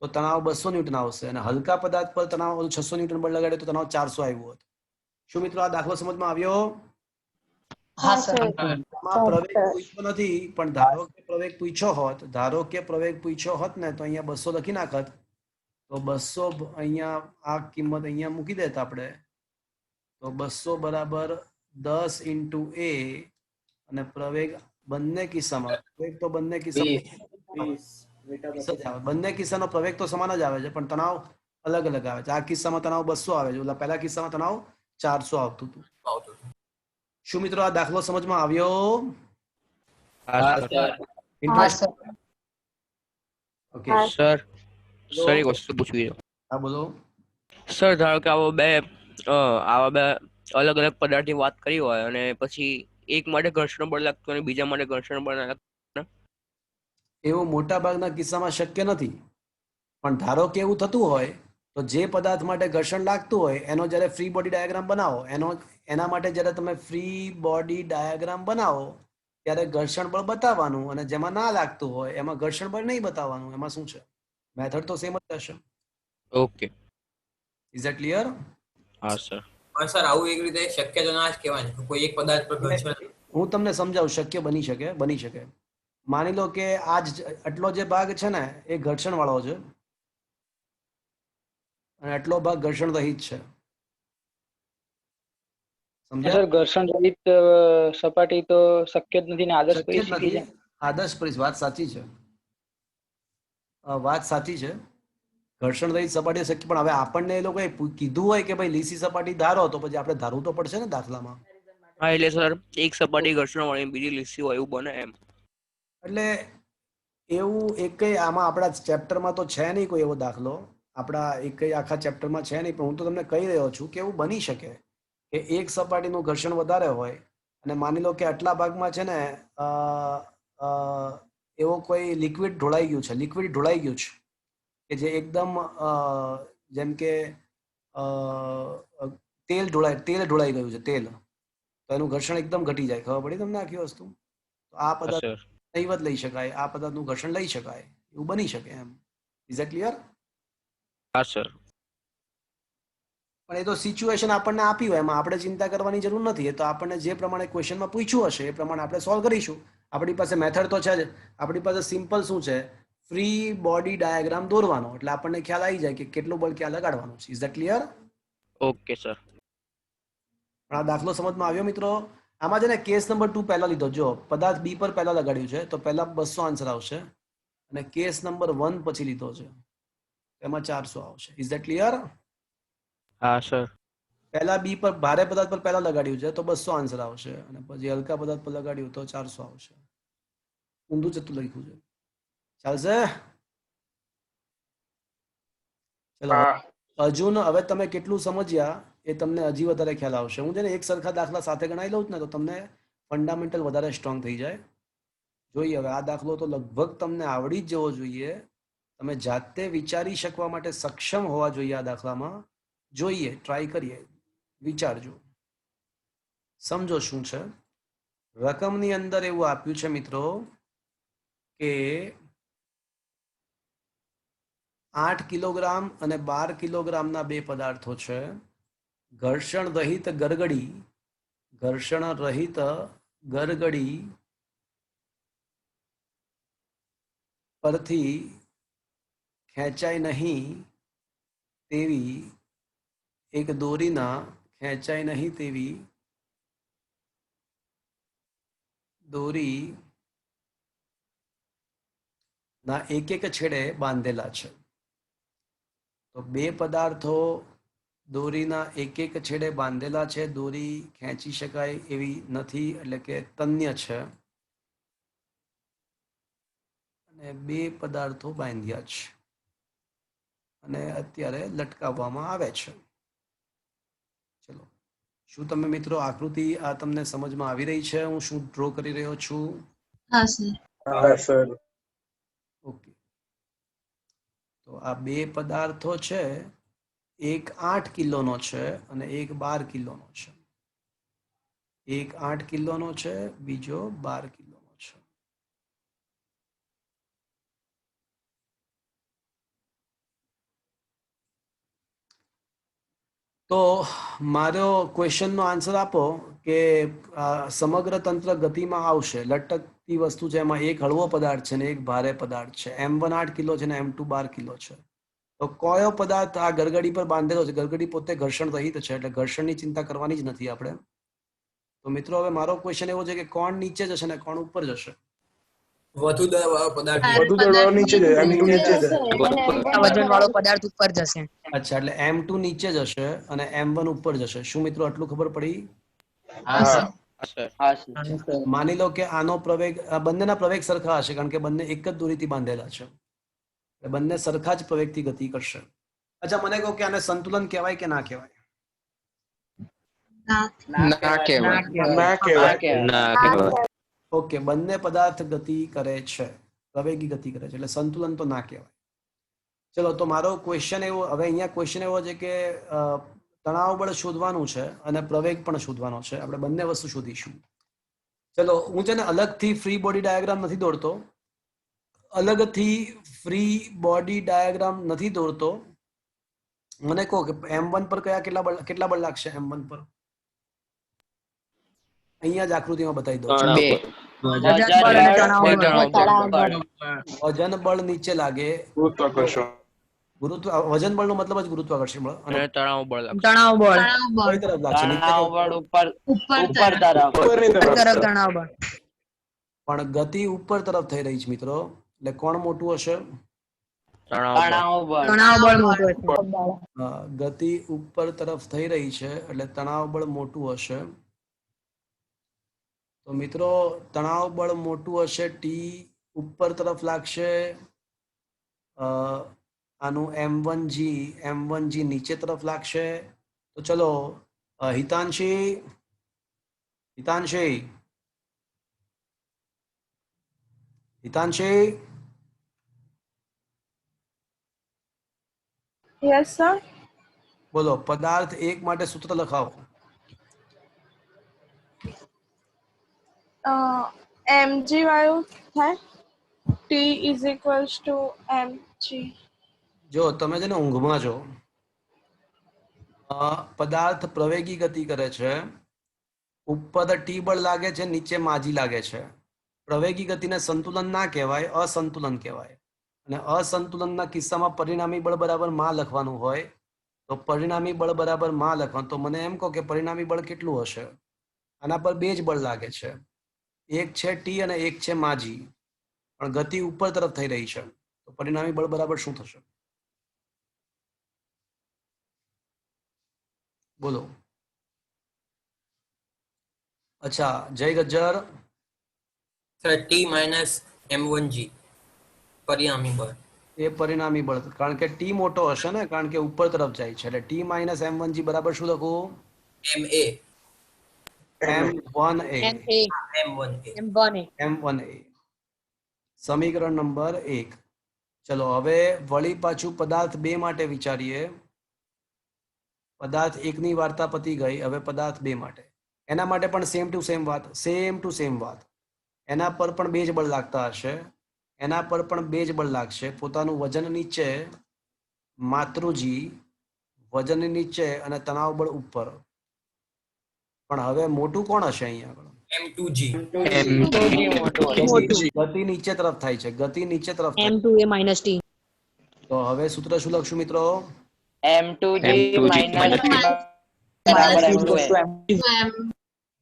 તો તણાવ 200 ન્યૂટન આવશે. અને હલકા પદાર્થ પર તણાવ 600 ન્યૂટન બળ લગાડ્યું તો તણાવ 400 આવ્યું હોત. શું મિત્રો આ દાખલો સમજમાં આવ્યો? હા સર. આમાં પ્રવેગ પૂછ્યો નથી, પણ ધારો કે પ્રવેગ પૂછ્યો હોત ને તો અહીંયા 200 લખી નાખત. તો 200 અહીંયા આ કિંમત અહીંયા મૂકી દેતા આપણે. તો 200 બરાબર 10 into a. અને પ્રવેગ બંને કિસ્સામાં બંને કિસ્સાનો પ્રવેગ તો સમાન જ આવે છે પણ તણાવ અલગ અલગ આવે છે. આ કિસ્સામાં તણાવ 200 આવે છે, ઓલા પહેલા કિસ્સામાં તણાવ 400 આવતું હતું. શું મિત્રો આ દાખલો સમજમાં આવ્યો? ઓકે સર એક વસ્તુ પૂછવી છે. હા બોલો. સર ધારો કે આવા બે અલગ અલગ પદાર્થની વાત કરી હોય અને પછી એક માટે ઘર્ષણ બળ લાગતું અને બીજા માટે ઘર્ષણ બળ ના લાગતું. એવું મોટા ભાગના કિસ્સામાં શક્ય નથી. પણ ધારો કે એવું થતું હોય તો જે પદાર્થ માટે ઘર્ષણ લાગતું હોય એનો જ્યારે ફ્રી બોડી ડાયાગ્રામ બનાવો, એના માટે જ્યારે તમે ફ્રી બોડી ડાયાગ્રામ બનાવો ત્યારે ઘર્ષણ બળ બતાવવાનું અને જેમાં ના લાગતું હોય એમાં ઘર્ષણ બળ નહીં બતાવવાનું. એમાં શું છે? મેથડ તો સેમ જ રહેશે. Okay, is that clear? હા સર. પણ સર આવું એક રીતે શક્ય તો ના જ કહેવાય ને. કોઈ એક પદાર્થ પર ઘર્ષણ. હું તમને સમજાવું. શક્ય બની શકે. માની લો કે આટલો જે ભાગ છે ને એ ઘર્ષણ વાળો છે અને આટલો ભાગ ઘર્ષણ રહિત છે. સમજ્યા? સર ઘર્ષણ રહિત સપાટી તો શક્ય જ નથી ને આદર્શ શક્ય જ પરિસ્થિતિ નથી. છે. આદર્શ પરિસ્થિતિ વાત સાચી છે. ઘર્ષણ રહિત સપાટી શક્ય, પણ હવે આપણને એ લોકોએ કીધું હોય કે ભાઈ લીસી સપાટી ધારો, તો પછી આપણે ધારવું તો પડશે ને દાખલામાં. હા એટલે સર એક સપાટી ઘર્ષણ વાળી બીજી લીસી હોય એવું બને એમ. એટલે એવું એકય આમાં આપણા ચેપ્ટરમાં તો છે નહીં કોઈ એવો દાખલો, આપણા એકય આખા ચેપ્ટરમાં છે નહીં, પણ હું તો તમને કહી રહ્યો છું કે એવું બની શકે કે એક સપાટીનું ઘર્ષણ વધારે હોય અને માની લો કે આટલા ભાગમાં છે ને એવો કોઈ લિક્વિડ ઢોળાઈ ગયું છે, કે જે એકદમ જેમ કે તેલ ઢોળાઈ ગયું છે, તેલ, તો એનું ઘર્ષણ એકદમ ઘટી જાય. ખબર પડી તમને આખી વસ્તુ? તો આ પદાર્થ નહીવત લઈ શકાય, આ પદાર્થનું ઘર્ષણ લઈ શકાય, એવું બની શકે એમ. Is it clear? હા સર. પણ એ તો સિચ્યુએશન આપણને આપી હોય, એમાં આપણે ચિંતા કરવાની જરૂર નથી. એ તો આપણને જે પ્રમાણે ક્વેશ્ચનમાં પૂછ્યું હશે એ પ્રમાણે આપણે સોલ્વ કરીશું. આપણી પાસે મેથડ તો છે જ. આપણી પાસે સિમ્પલ શું છે, ફ્રી બોડી ડાયાગ્રામ દોરવાનો, એટલે આપણને ખ્યાલ આવી જાય કે કેટલું બળ ક્યાં લગાડવાનું છે. Is that clear? Okay sir. પણ આ દાખલો સમજમાં આવ્યો મિત્રો? આમાં છે ને કેસ નંબર 2 પહેલા લીધો. જો પદાર્થ બી પર પહેલા લગાડ્યું છે તો પહેલા 200 આન્સર આવશે, અને કેસ નંબર 1 પછી લીધો છે એમાં 400 આવશે. Is that clear? હા સર. પહેલા બી પર ભારે પદાર્થ પર પહેલા લગાડ્યું છે તો 200 આન્સર આવશે, અને પછી હલકા પદાર્થ પર લગાડ્યું તો 400 આવશે. ઊંધું જતું લખ્યું છે. ચાલશે? ચલો અર્જુન, હવે તમે કેટલું સમજ્યા એ તમને હજી વધારે ખ્યાલ આવશે. હું છે ને એક સરખા દાખલા સાથે ગણાઈ લઉં ને તો તમને ફંડામેન્ટલ વધારે સ્ટ્રોંગ થઈ જાય. જોઈએ હવે આ દાખલો તો લગભગ તમને આવડી જ જવો જોઈએ. તમે જાતે વિચારી શકવા માટે સક્ષમ હોવા જોઈએ આ દાખલામાં. જોઈએ, ટ્રાય કરીએ, વિચારજો, સમજો શું છે. રકમની અંદર એવું આપ્યું છે મિત્રો કે 8 કિલોગ્રામ અને 12 કિલોગ્રામના બે પદાર્થો છે. ઘર્ષણ રહિત ગરગડી પરથી ખેંચાય નહીં તેવી એક દોરીના એક છેડે બાંધેલા છે. તો બે પદાર્થો દોરીના એક છેડે બાંધેલા છે, દોરી ખેંચી શકાય એવી નથી, એટલે કે તન્ય છે, અને બે પદાર્થો બાંધ્યા છે અને અત્યારે લટકાવવામાં આવે છે. ચલો, શું તમે મિત્રો આકૃતિ આ તમને સમજમાં આવી રહી છે? હું શું ડ્રો કરી રહ્યો છું? હા સર. ઓકે, તો આ બે પદાર્થો છે, એક 8 કિલોનો છે અને એક 12 કિલોનો છે. એક 8 કિલોનો છે, બીજો 12 કિલોનો છે. તો મારો ક્વેશ્ચનનો આન્સર આપો કે સમગ્ર તંત્ર ગતિમાં આવશે. લટકતી વસ્તુ છે, એમાં એક હળવો પદાર્થ છે ને એક ભારે પદાર્થ છે. M1 8 કિલો છે ને M2 12 કિલો છે. તો કયો પદાર્થ આ ગરગડી પર બાંધેલો છે? ગરગડી પોતે ઘર્ષણ રહિત છે, એટલે ઘર્ષણની ચિંતા કરવાની જ નથી આપણે. તો મિત્રો હવે મારો ક્વેશ્ચન એવો છે કે કોણ નીચે જશે ને કોણ ઉપર જશે? વધુ દળવાળો પદાર્થ વજનવાળો પદાર્થ ઉપર જશે. અચ્છા, એટલે M2 નીચે જશે અને M1 ઉપર જશે. શું મિત્રો આટલું ખબર પડી? માની લો કે આનો પ્રવેગ, બંનેના પ્રવેગ સરખા હશે, કારણ કે બંને એક જ દોરીથી બાંધેલા છે, એટલે બંને સરખા જ પ્રવેગથી ગતિ કરશે. અચ્છા, મને કહો કે આને સંતુલન કહેવાય કે ના કહેવાય? ઓકે, બંને પદાર્થ ગતિ કરે છે, પ્રવેગી ગતિ કરે છે, એટલે સંતુલન તો ના કહેવાય. ચલો, તો મારો ક્વેશ્ચન એવો, હવે અહીંયા ક્વેશ્ચન એવો છે કે તણાવ બળ શોધવાનું છે અને પ્રવેગ પણ શોધવાનો છે. આપણે બંને વસ્તુ શોધીશું. ચલો, હું છે ને અલગથી ફ્રી બોડી ડાયાગ્રામ નથી દોરતો. મને કહો કે M1 પર કેટલા બળ લાગશે? M1 પર અહીંયા જ આકૃતિમાં બતાવી દો. વજન બળ નીચે લાગે, વજન બળનો મતલબ જ ગુરુત્વાકર્ષણ બળ, અને તણાવ બળ કઈ તરફ લાગશે? પણ ગતિ ઉપર તરફ થઈ રહી છે મિત્રો, એટલે કોણ મોટું હશે? તણાવ બળ. તણાવ બળ મોટું હશે. ગતિ ઉપર તરફ થઈ રહી છે એટલે તણાવ બળ મોટું હશે. તો મિત્રો તણાવ બળ મોટું હશે, ટી ઉપર તરફ લાગશે, આનું M1G નીચે તરફ લાગશે. તો ચલો હિતાંશી યસ સર. બોલો પદાર્થ 1 માટે સૂત્ર લખાવો. mg વાળું થાય, t is equals to mg. જો તમે છે ને ઊંઘમાં છો, પદાર્થ પ્રવેગી ગતિ કરે છે, ઉપર ટી બળ લાગે છે, નીચે માજી લાગે છે. પ્રવેગી ગતિને સંતુલન ના કહેવાય, અસંતુલન કહેવાય. અને અસંતુલનના કિસ્સામાં પરિણામી બળ બરાબર માં લખવાનું હોય. તો પરિણામી બળ બરાબર માં લખવાનું. તો મને એમ કહો કે પરિણામી બળ કેટલું હશે? આના પર બે જ બળ લાગે છે, એક છે ટી અને એક છે માજી, પણ ગતિ ઉપર તરફ થઈ રહી છે. તો પરિણામી બળ બરાબર શું થશે? બોલો. અચ્છા જય Gajjar. Sir T minus M1G પરિણામી બળ. એ પરિણામી બળ, કારણ કે ટી મોટો હશે ને, કારણ કે ઉપર તરફ જાય છે. એટલે ટી માઇનસ M1G બરાબર શું લખવું? M1A. સમીકરણ નંબર 1. ચલો હવે વળી પાછું પદાર્થ 2 માટે વિચારીએ. પદાર્થ 1 ની વાર્તા પતી ગઈ, હવે પદાર્થ 2 માટે. એના માટે પણ સેમ ટુ સેમ વાત. એના પર પણ બે જ બળ લાગતા હશે, એના પર પણ બે જ બળ લાગશે. પોતાનું વજન નીચે, માતૃજી વજન નીચે અને તણાવ બળ ઉપર. પણ હવે મોટું કોણ હશે અહીંયા આગળ? M2G. ગતિ નીચે તરફ થાય છે, ગતિ નીચે તરફ થાય. M2A minus T. તો હવે સૂત્ર શું લખશું મિત્રો? M2G minus T બરાબર M2A.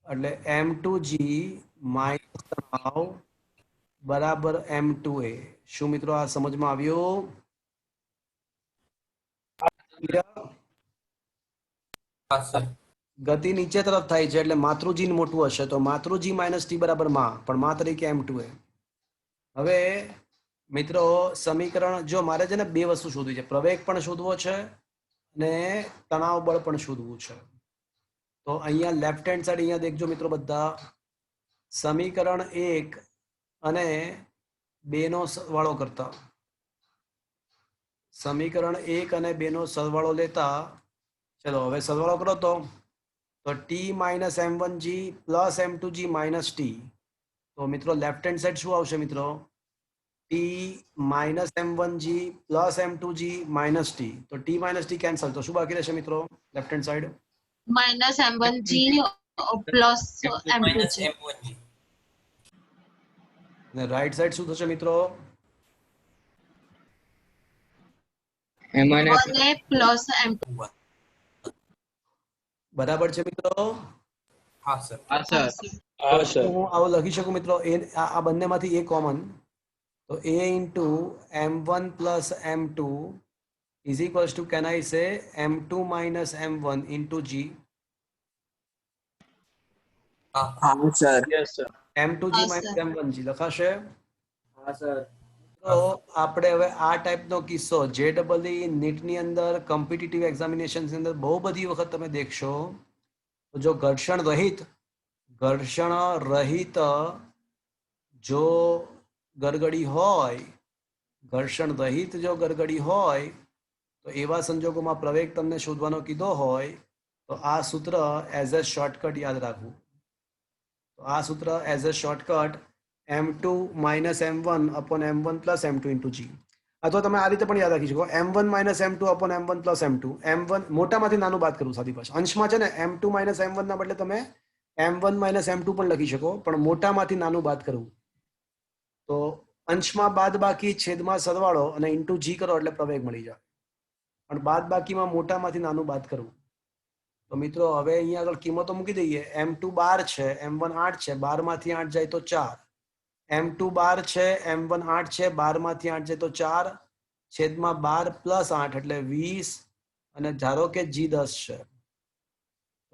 એટલે M2G માઇનસ તણાવ બરાબર M2A. શું મિત્રો આ સમજમાં આવ્યું? ગતિ નીચે તરફ થાય છે એટલે માતૃજી મોટું હશે, તો માતૃજી માઇનસ ટી બરાબર માં, પણ માં તરીકે M2A. હવે મિત્રો સમીકરણ, જો મારે છે ને બે વસ્તુ શોધવી છે, પ્રવેગ પણ શોધવો છે અને તણાવ બળ પણ શોધવું છે. તો અહીંયા લેફ્ટ હેન્ડ સાઈડ અહીંયા દેખજો મિત્રો બધા, સમીકરણ 1 અને 2 નો સરવાળો કરતા, સમીકરણ 1 અને 2 નો સરવાળો લેતા. ચલો હવે સરવાળો કરો તો T minus M1G plus M2G minus T. તો મિત્રો લેફ્ટ હેન્ડ સાઈડ શું આવશે મિત્રો? T minus M1G plus M2G minus T. તો ટી માઇનસ ટી કેન્સલ, તો શું બાકી રહેશે મિત્રો left hand side? minus M1G plus M2G. અને રાઈટ સાઈડ શું થશે મિત્રો? 1A plus M2. બરાબર છે મિત્રો? હા સર. હું આવું લખી શકું મિત્રો, આ બંનેમાંથી એ કોમન. તો A into M1 plus M2 is equals to, can I say M2 minus M1 into G? M2G minus M1G લખાશે? તો આપણે હવે આ ટાઈપનો કિસ્સો JEE નીટની અંદર, કોમ્પિટિટિવ એક્ઝામિનેશન ની અંદર બહુ બધી વખત તમે દેખશો. તો જો ઘર્ષણ રહિત જો ગરગડી હોય, તો એવા સંજોગોમાં પ્રવેગ તમને શોધવાનો કીધો હોય તો આ સૂત્ર એઝ અ શોર્ટકટ યાદ રાખવું. તો આ સૂત્ર as a shortcut M2 minus M1 upon M1 plus M2 into G. અથવા તમે આ રીતે પણ યાદ રાખી શકો, M1 minus M2 upon M1 plus M2. M1 મોટામાંથી નાનું બાદ કરવું, સાદી ભાષા. અંશમાં છે ને M2 minus M1 ના બદલે તમે M1 minus M2 પણ લખી શકો, પણ મોટામાંથી નાનું બાદ કરવું. તો અંશમાં બાદ બાકી, છેદમાં સરવાળો અને ઇન્ટુ G કરો એટલે પ્રવેગ મળી જાય. પણ બાદ બાકીમાં મોટામાંથી નાનું બાદ કરવું. તો મિત્રો હવે અહીંયા આગળ કિંમતો મૂકી દઈએ. M2 12 છે, M1 8 છે, 12 માંથી 8 જાય તો 4. M2 12 છે, M1 8 છે, 12 માંથી 8 જાય તો 4. છેદમાં 12 પ્લસ 8 એટલે 20 અને ધારો કે જી 10 છે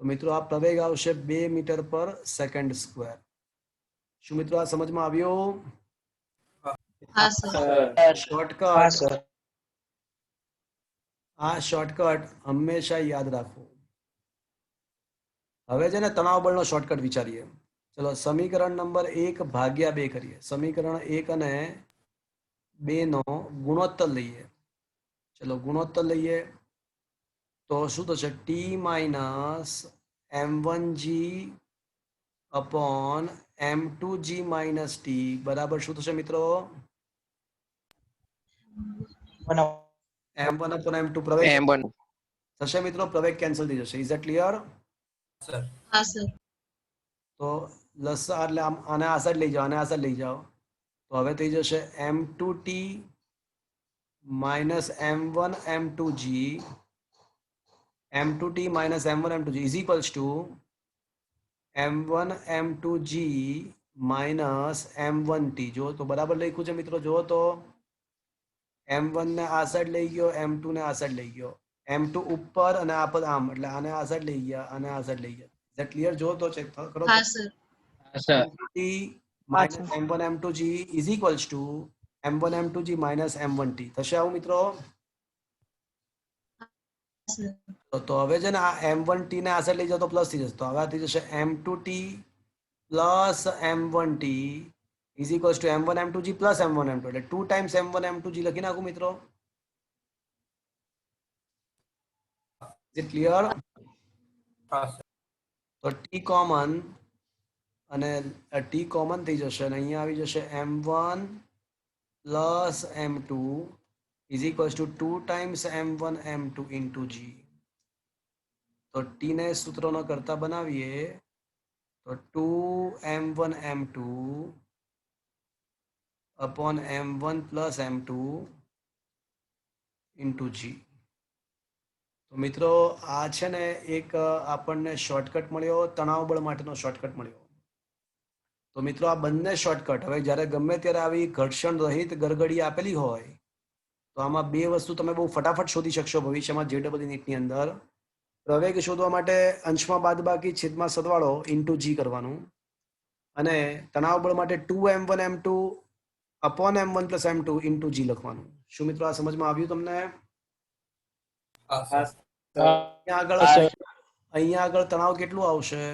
તો મિત્રો આ પ્રવેગ આવશે 2 મીટર પર સેકન્ડ સ્ક્વેર. શું મિત્રો આ સમજમાં આવ્યું? हाँ सर હા શોર્ટકટ, સર આ શોર્ટકટ હંમેશા યાદ રાખવું. હવે છે ને તણાવ બળનો શોર્ટકટ વિચારીએ. ચલો સમીકરણ નંબર 1 ભાગ્યા 2 કરીએ. સમીકરણ 1 અને 2 નો ગુણોત્તર લઈએ. ચલો ગુણોત્તર લઈએ તો શું થશે? T minus m1g upon m2g minus T બરાબર શું થશે મિત્રો? m1 અપોન m2 પ્રવેગ થશે મિત્રો, પ્રવેગ કેન્સલ થઈ જશે. Is that clear? સર हाँ सर તો લસા એટલે આને આ સાઈડ લઈ જાઓ, આને આ સાઈડ લઈ જાઓ તો હવે થઈ જશે m2t minus m1 m2g m2t minus m1 m2g is equals to m1 m2g minus m1t. જો તો બરાબર લખ્યું છે મિત્રો, જો તો m1 ને આ સાઈડ લઈ ગયો, m2 ને આ સાઈડ લઈ ગયો, m2 ઉપર અને આ પદ આમ એટલે આને આ સાઈડ લઈ ગયા અને આ સાઈડ લઈ ગયા. Is that clear? જો તો ચેક કરો. हाँ sir m2t minus m1 m2g is equals to m1 m2g minus m1t થશે આવું મિત્રો. તો હવે છે ને આ m1t ને આ સાઈડ લઈ જાવ તો પ્લસ થઈ જશે, તો હવે આ થઈ જશે m2t plus m1t is equals to m1 m2g plus m1 m2 એટલે 2 times m1 m2g લખી નાખું મિત્રો. Is it clear? હા સર તો t કોમન અને t કોમન થઈ જશે અને અહીંયા આવી જશે m1 plus m2 is equals to 2 times m1 m2 into g. તો t ને સૂત્રોનો કરતા બનાવીએ તો 2 m1 m2 upon m1 plus m2 into g. તો મિત્રો આ છે ને એક આપણને શોર્ટકટ મળ્યો, તણાવ બળ માટેનો શોર્ટકટ મળ્યો. તો મિત્રો આ બંને શોર્ટકટ હવે જ્યારે ગમે ત્યારે આવી ઘર્ષણ રહિત ગરગડી આપેલી હોય તો આમાં બે વસ્તુ તમે બહુ ફટાફટ શોધી શકશો ભવિષ્યમાં JEE નીટની અંદર. પ્રવેગ શોધવા માટે અંશમાં બાદબાકી છેદમાં સરવાળો ઇન્ટુ જી કરવાનું અને તણાવ બળ માટે 2m1 m2 upon m1 plus m2 into જી લખવાનું. શું મિત્રો આ સમજમાં આવ્યું તમને? હા સર અહીંયા આગળ તણાવ કેટલું આવશે?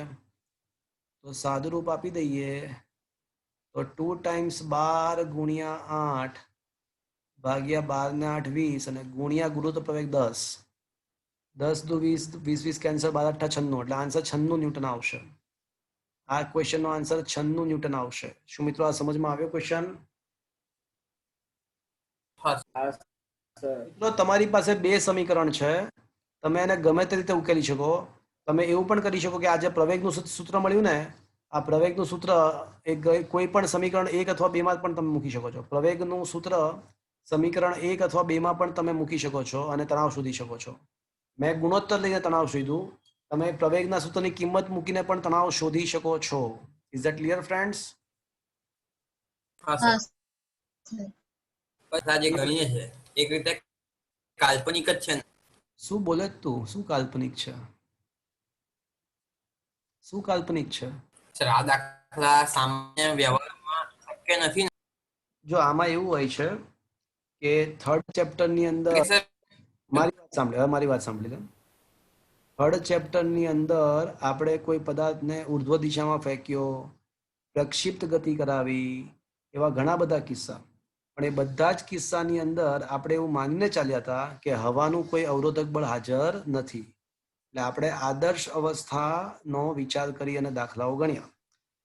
તો સાદું રૂપ આપી દઈએ તો 2 times 12 ગુણ્યા 8 ભાગ્યા 12 ને 8 20 અને ગુણ્યા ગુરુત્વ પ્રવેગ 10 10 દુ 20 20 20 કેન્સલ 12 8 96 એટલે આન્સર 96 ન્યૂટન આવશે. આ ક્વેશ્ચનનો આન્સર 96 ન્યૂટન આવશે. શું મિત્રો આ સમજમાં આવ્યો ક્વેશ્ચન? મિત્રો તમારી પાસે બે સમીકરણ છે, તમે એને ગમે તે રીતે ઉકેલી શકો. તમે એવું પણ કરી શકો કે આ જે પ્રવેગનું સૂત્ર મળ્યું ને આ પ્રવેગનું સૂત્ર કોઈ પણ સમીકરણ 1 અથવા 2 માં પણ તમે મૂકી શકો છો. પ્રવેગનું સૂત્ર સમીકરણ 1 અથવા 2 માં પણ તમે મૂકી શકો છો અને તણાવ શોધી શકો છો. મેં ગુણોત્તર લઈને તણાવ શોધ્યું, તમે પ્રવેગના સૂત્રની કિંમત મૂકીને પણ તણાવ શોધી શકો છો. Is that clear friends? હા हाँ સર બસ આ જે ગણીએ છે એક રીતે કાલ્પનિક જ છે ને. શું બોલે તું? શું કાલ્પનિક છે? શું કાલ્પનિક છે? સર આ દાખલા સામાન્ય વ્યવહારમાં શક્ય નથી ને. જો આમાં એવું હોય છે કે થર્ડ ચેપ્ટર ની અંદર સર મારી વાત સાંભળી લો. થર્ડ ચેપ્ટર ની અંદર આપણે કોઈ પદાર્થને ઉર્ધ્વ દિશામાં ફેંક્યો, પ્રક્ષિપ્ત ગતિ કરાવી, એવા ઘણા બધા કિસ્સા. પણ એ બધા જ કિસ્સાની અંદર આપણે એવું માનીને ચાલ્યા હતા કે હવાનું કોઈ અવરોધક બળ હાજર નથી. એટલે આપણે આદર્શ અવસ્થાનો વિચાર કરી અને દાખલાઓ ગણ્યા.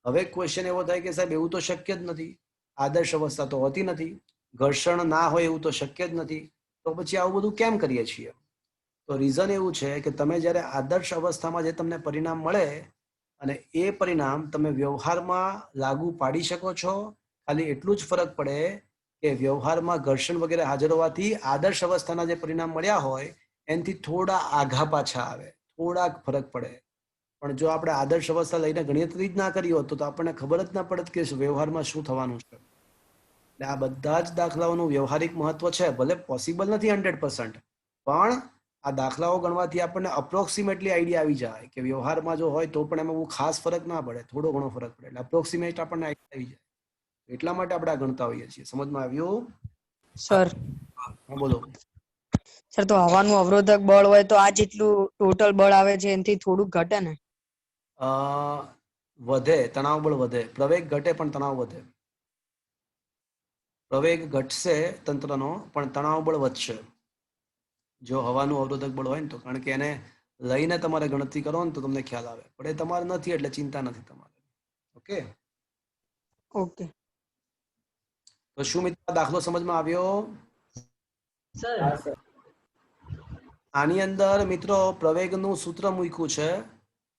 હવે ક્વેશ્ચન એવો થાય કે સાહેબ એવું તો શક્ય જ નથી, આદર્શ અવસ્થા તો હોતી નથી, ઘર્ષણ ના હોય એવું તો શક્ય જ નથી, તો પછી આવું બધું કેમ કરીએ છીએ? તો રીઝન એવું છે કે તમે જ્યારે આદર્શ અવસ્થામાં જે તમને પરિણામ મળે અને એ પરિણામ તમે વ્યવહારમાં લાગુ પાડી શકો છો. ખાલી એટલું જ ફરક પડે કે વ્યવહારમાં ઘર્ષણ વગેરે હાજર હોવાથી આદર્શ અવસ્થાના જે પરિણામ મળ્યા હોય એનાથી થોડા આઘા પાછા આવે, થોડાક ફરક પડે. પણ જો આપણે આદર્શ અવસ્થા લઈને ગણતરી જ ના કરી હોત તો આપણને ખબર જ ના પડત કે વ્યવહારમાં શું થવાનું છે. એટલે આ બધા જ દાખલાઓનું વ્યવહારિક મહત્વ છે, ભલે પોસિબલ નથી 100%, પણ આ દાખલાઓ ગણવાથી આપણને અપ્રોક્સિમેટલી આઈડિયા આવી જાય કે વ્યવહારમાં જો હોય તો પણ એમાં બહુ ખાસ ફરક ના પડે, થોડો ઘણો ફરક પડે, એટલે અપ્રોક્સિમેટ આપણને આઈડિયા આવી જાય. એટલા માટે આપણે આ ગણતા હોઈએ છીએ. સમજમાં આવ્યું? સર હા બોલો. સર તો હવાનું અવરોધક બળ હોય તો આ જેટલું ટોટલ બળ આવે છે એનાથી થોડુંક ઘટે ને? વધે, તણાવ બળ વધે. પ્રવેગ ઘટે પણ તણાવ વધે. પ્રવેગ ઘટશે તંત્રનો, પણ તણાવ બળ વધશે જો હવાનું અવરોધક બળ હોય ને તો. કારણ કે એને લઈને તમારે ગણતરી કરો ને તો તમને ખ્યાલ આવે, પણ એ તમારે નથી એટલે ચિંતા નથી તમારે. ઓકે, ઓકે તો શું મિત્રો દાખલો સમજમાં આવ્યો? આની અંદર મિત્રો પ્રવેગનું સૂત્ર મૂક્યું છે.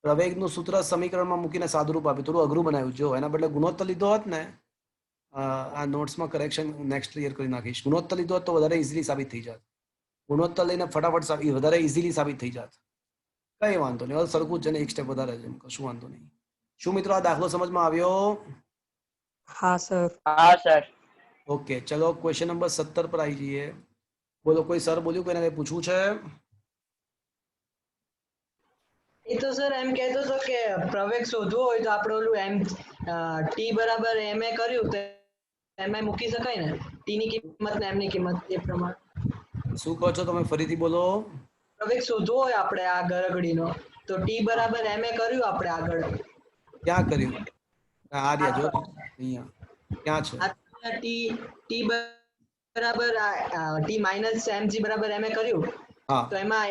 પ્રવેગનું સૂત્ર સમીકરણમાં મૂકીને સાદુરૂપ આપ્યું, થોડું અઘરું બનાવ્યું. જો એના બદલે ગુણોત્તર લીધો હોત ને, આ નોટ્સમાં કરેક્શન નેક્સ્ટ યર કરી નાખીશ. ગુણોત્તર લીધો હોત તો વધારે ઇઝીલી સાબિત થઈ જાત. ગુણોત્તર લઈને ફટાફટ વધારે ઇઝીલી સાબિત થઈ જાત. કઈ વાંધો નહીં, સરખું જ છે ને, એક સ્ટેપ વધારે છે, કશું વાંધો નહીં. શું મિત્રો આ દાખલો સમજમાં આવ્યો? હા સર. હા સર. ઓકે, ચલો ક્વેશ્ચન નંબર 17 પર આવી જઈએ. બોલો, કોઈ સર બોલ્યું, કોઈને કઈ પૂછવું છે? એ તો સર એમ કહેતો હતો કે પ્રવેગ શોધવો હોય તો આપણે ઓલું એમ ટી બરાબર એમ એ કર્યું તો એમ એ મૂકી શકાય ને, ટી ની કિંમત ને એમ ની કિંમત એ પ્રમાણે. શું કહો છો તમે? ફરીથી બોલો. પ્રવેગ શોધવો હોય આપણે આ ગરગડીનો તો ટી બરાબર એમ એ કર્યું આપણે આગળ. ક્યાં કર્યું? આ રહ્યા જો અહીંયા. ક્યાં છે? ટી બરાબર ટી માઇનસ mg બરાબર એમ એ કર્યું. હા તો એમાં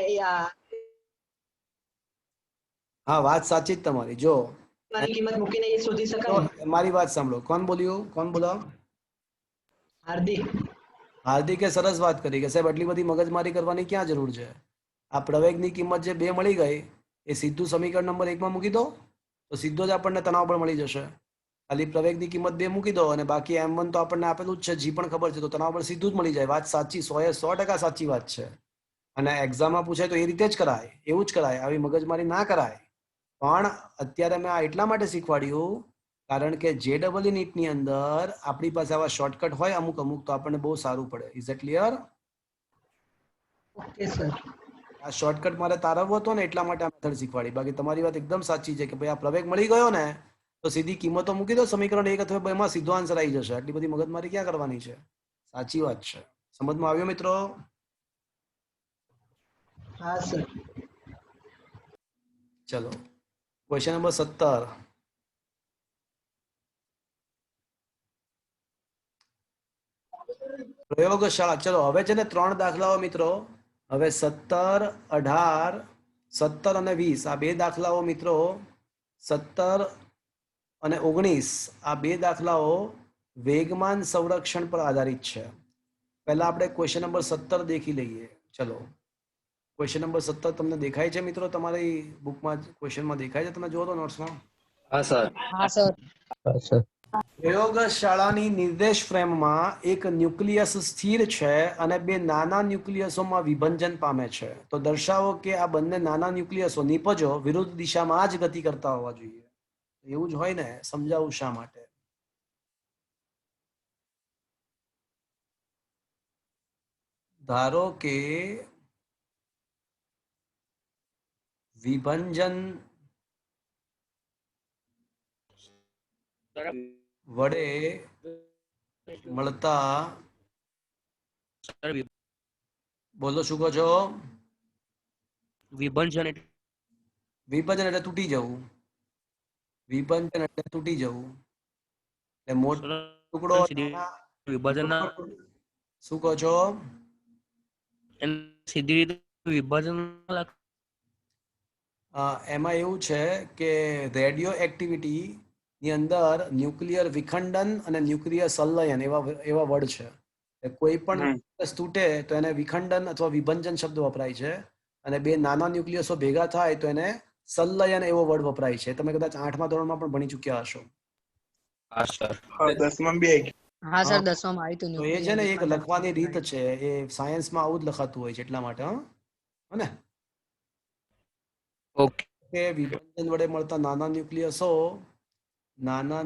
હા, વાત સાચી જ તમારી. જો કિંમત મૂકીને એ શોધી શકાય. મારી વાત સાંભળો. કોણ બોલ્યું? કોણ બોલો? હાર્દિક. હાર્દિકે સરસ વાત કરી કે સાહેબ આટલી બધી મગજમારી કરવાની ક્યાં જરૂર છે? આ પ્રવેગની કિંમત જે 2 મળી ગઈ એ સીધું સમીકરણ નંબર 1 માં મૂકી દો તો સીધો જ આપણને તણાવ બળ મળી જશે. ખાલી પ્રવેગની કિંમત 2 મૂકી દો અને બાકી m1 તો આપણને આપેલું જ છે, જી પણ ખબર છે, તો તણાવ બળ સીધું જ મળી જાય. વાત સાચી, 100% સાચી વાત છે. અને એક્ઝામમાં પૂછાય તો એ રીતે જ કરાય, એવું જ કરાય, આવી મગજમારી ના કરાય. પણ અત્યારે મેં આ એટલા માટે શીખવાડ્યું કારણ કે JEE નીટની અંદર આપણી પાસે આવા શોર્ટકટ હોય અમુક તો આપણને બહુ સારું પડે. Is it clear? Okay sir. આ શોર્ટકટ મારે તારવવો હતો ને એટલા માટે આ મેથડ શીખવાડી. બાકી તમારી વાત એકદમ સાચી છે કે ભાઈ આ પ્રવેગ મળી ગયો ને તો સીધી કિંમતો મૂકી દો, સમીકરણ 1 અથવા 2 માં સીધો આન્સર આવી જશે. આટલી બધી મગજમારી ક્યાં કરવાની છે? સાચી વાત છે. સમજમાં આવ્યો મિત્રો? હા સર. ચલો ક્વેશ્ચન નંબર 17. પ્રયોગશાળા. ચલો હવે છે ને 3 દાખલાઓ મિત્રો. હવે 17, 18, 17 અને 20 આ 2 દાખલાઓ મિત્રો, 17 અને 19 આ 2 દાખલાઓ વેગમાન સંરક્ષણ પર આધારિત છે. પહેલા આપણે ક્વેશ્ચન નંબર 17 દેખી લઈએ. ચલો ક્વેશ્ચન નંબર 17 તમને દેખાય છે મિત્રો? તમારી બુકમાં ક્વેશ્ચનમાં દેખાય છે? તમે જોવો તો નોટ્સમાં? હા સર. હા સર. પ્રયોગશાળાની નિર્દેશ ફ્રેમમાં એક ન્યુક્લિયસ સ્થિર છે અને 2 નાના ન્યુક્લિયસોમાં વિભંજન પામે છે. તો દર્શાવો કે આ બંને નાના ન્યુક્લિયસો નિપજો વિરુદ્ધ દિશામાં જ ગતિ કરતા હોવા જોઈએ. એવું જ હોય ને, સમજાવું શા માટે. ધારો કે વિભંજન વડે મળતા, બોલો શું કહો છો? વિભંજન એટલે તૂટી જવું. વિભંજન એટલે તૂટી જવું. એટલે મોટો ટુકડો વિભાજન શું કહો છો? સીધી રીતે વિભાજન એમાં એવું છે કે રેડિયો એક્ટિવિટી ની અંદર ન્યુક્લિયર વિખંડન અને ન્યુક્લિયર સંલયન એવા વર્ડ છે. કોઈ પણ તૂટે તો એને વિખંડન અથવા વિભંજન શબ્દ વપરાય છે અને 2 નાના ન્યુક્લિયસો ભેગા થાય તો એને સંલયન એવો વર્ડ વપરાય છે. તમે કદાચ 8મા ધોરણમાં પણ ભણી ચૂક્યા હશો. હા સર 10માં આવ્યું હતું. તો એ છે ને એક લખવાની રીત છે, એ સાયન્સમાં આવું જ લખાતું હોય છે એટલા માટે. હે ને? ઓકે. કે વિભંજન વડે મળતા નાના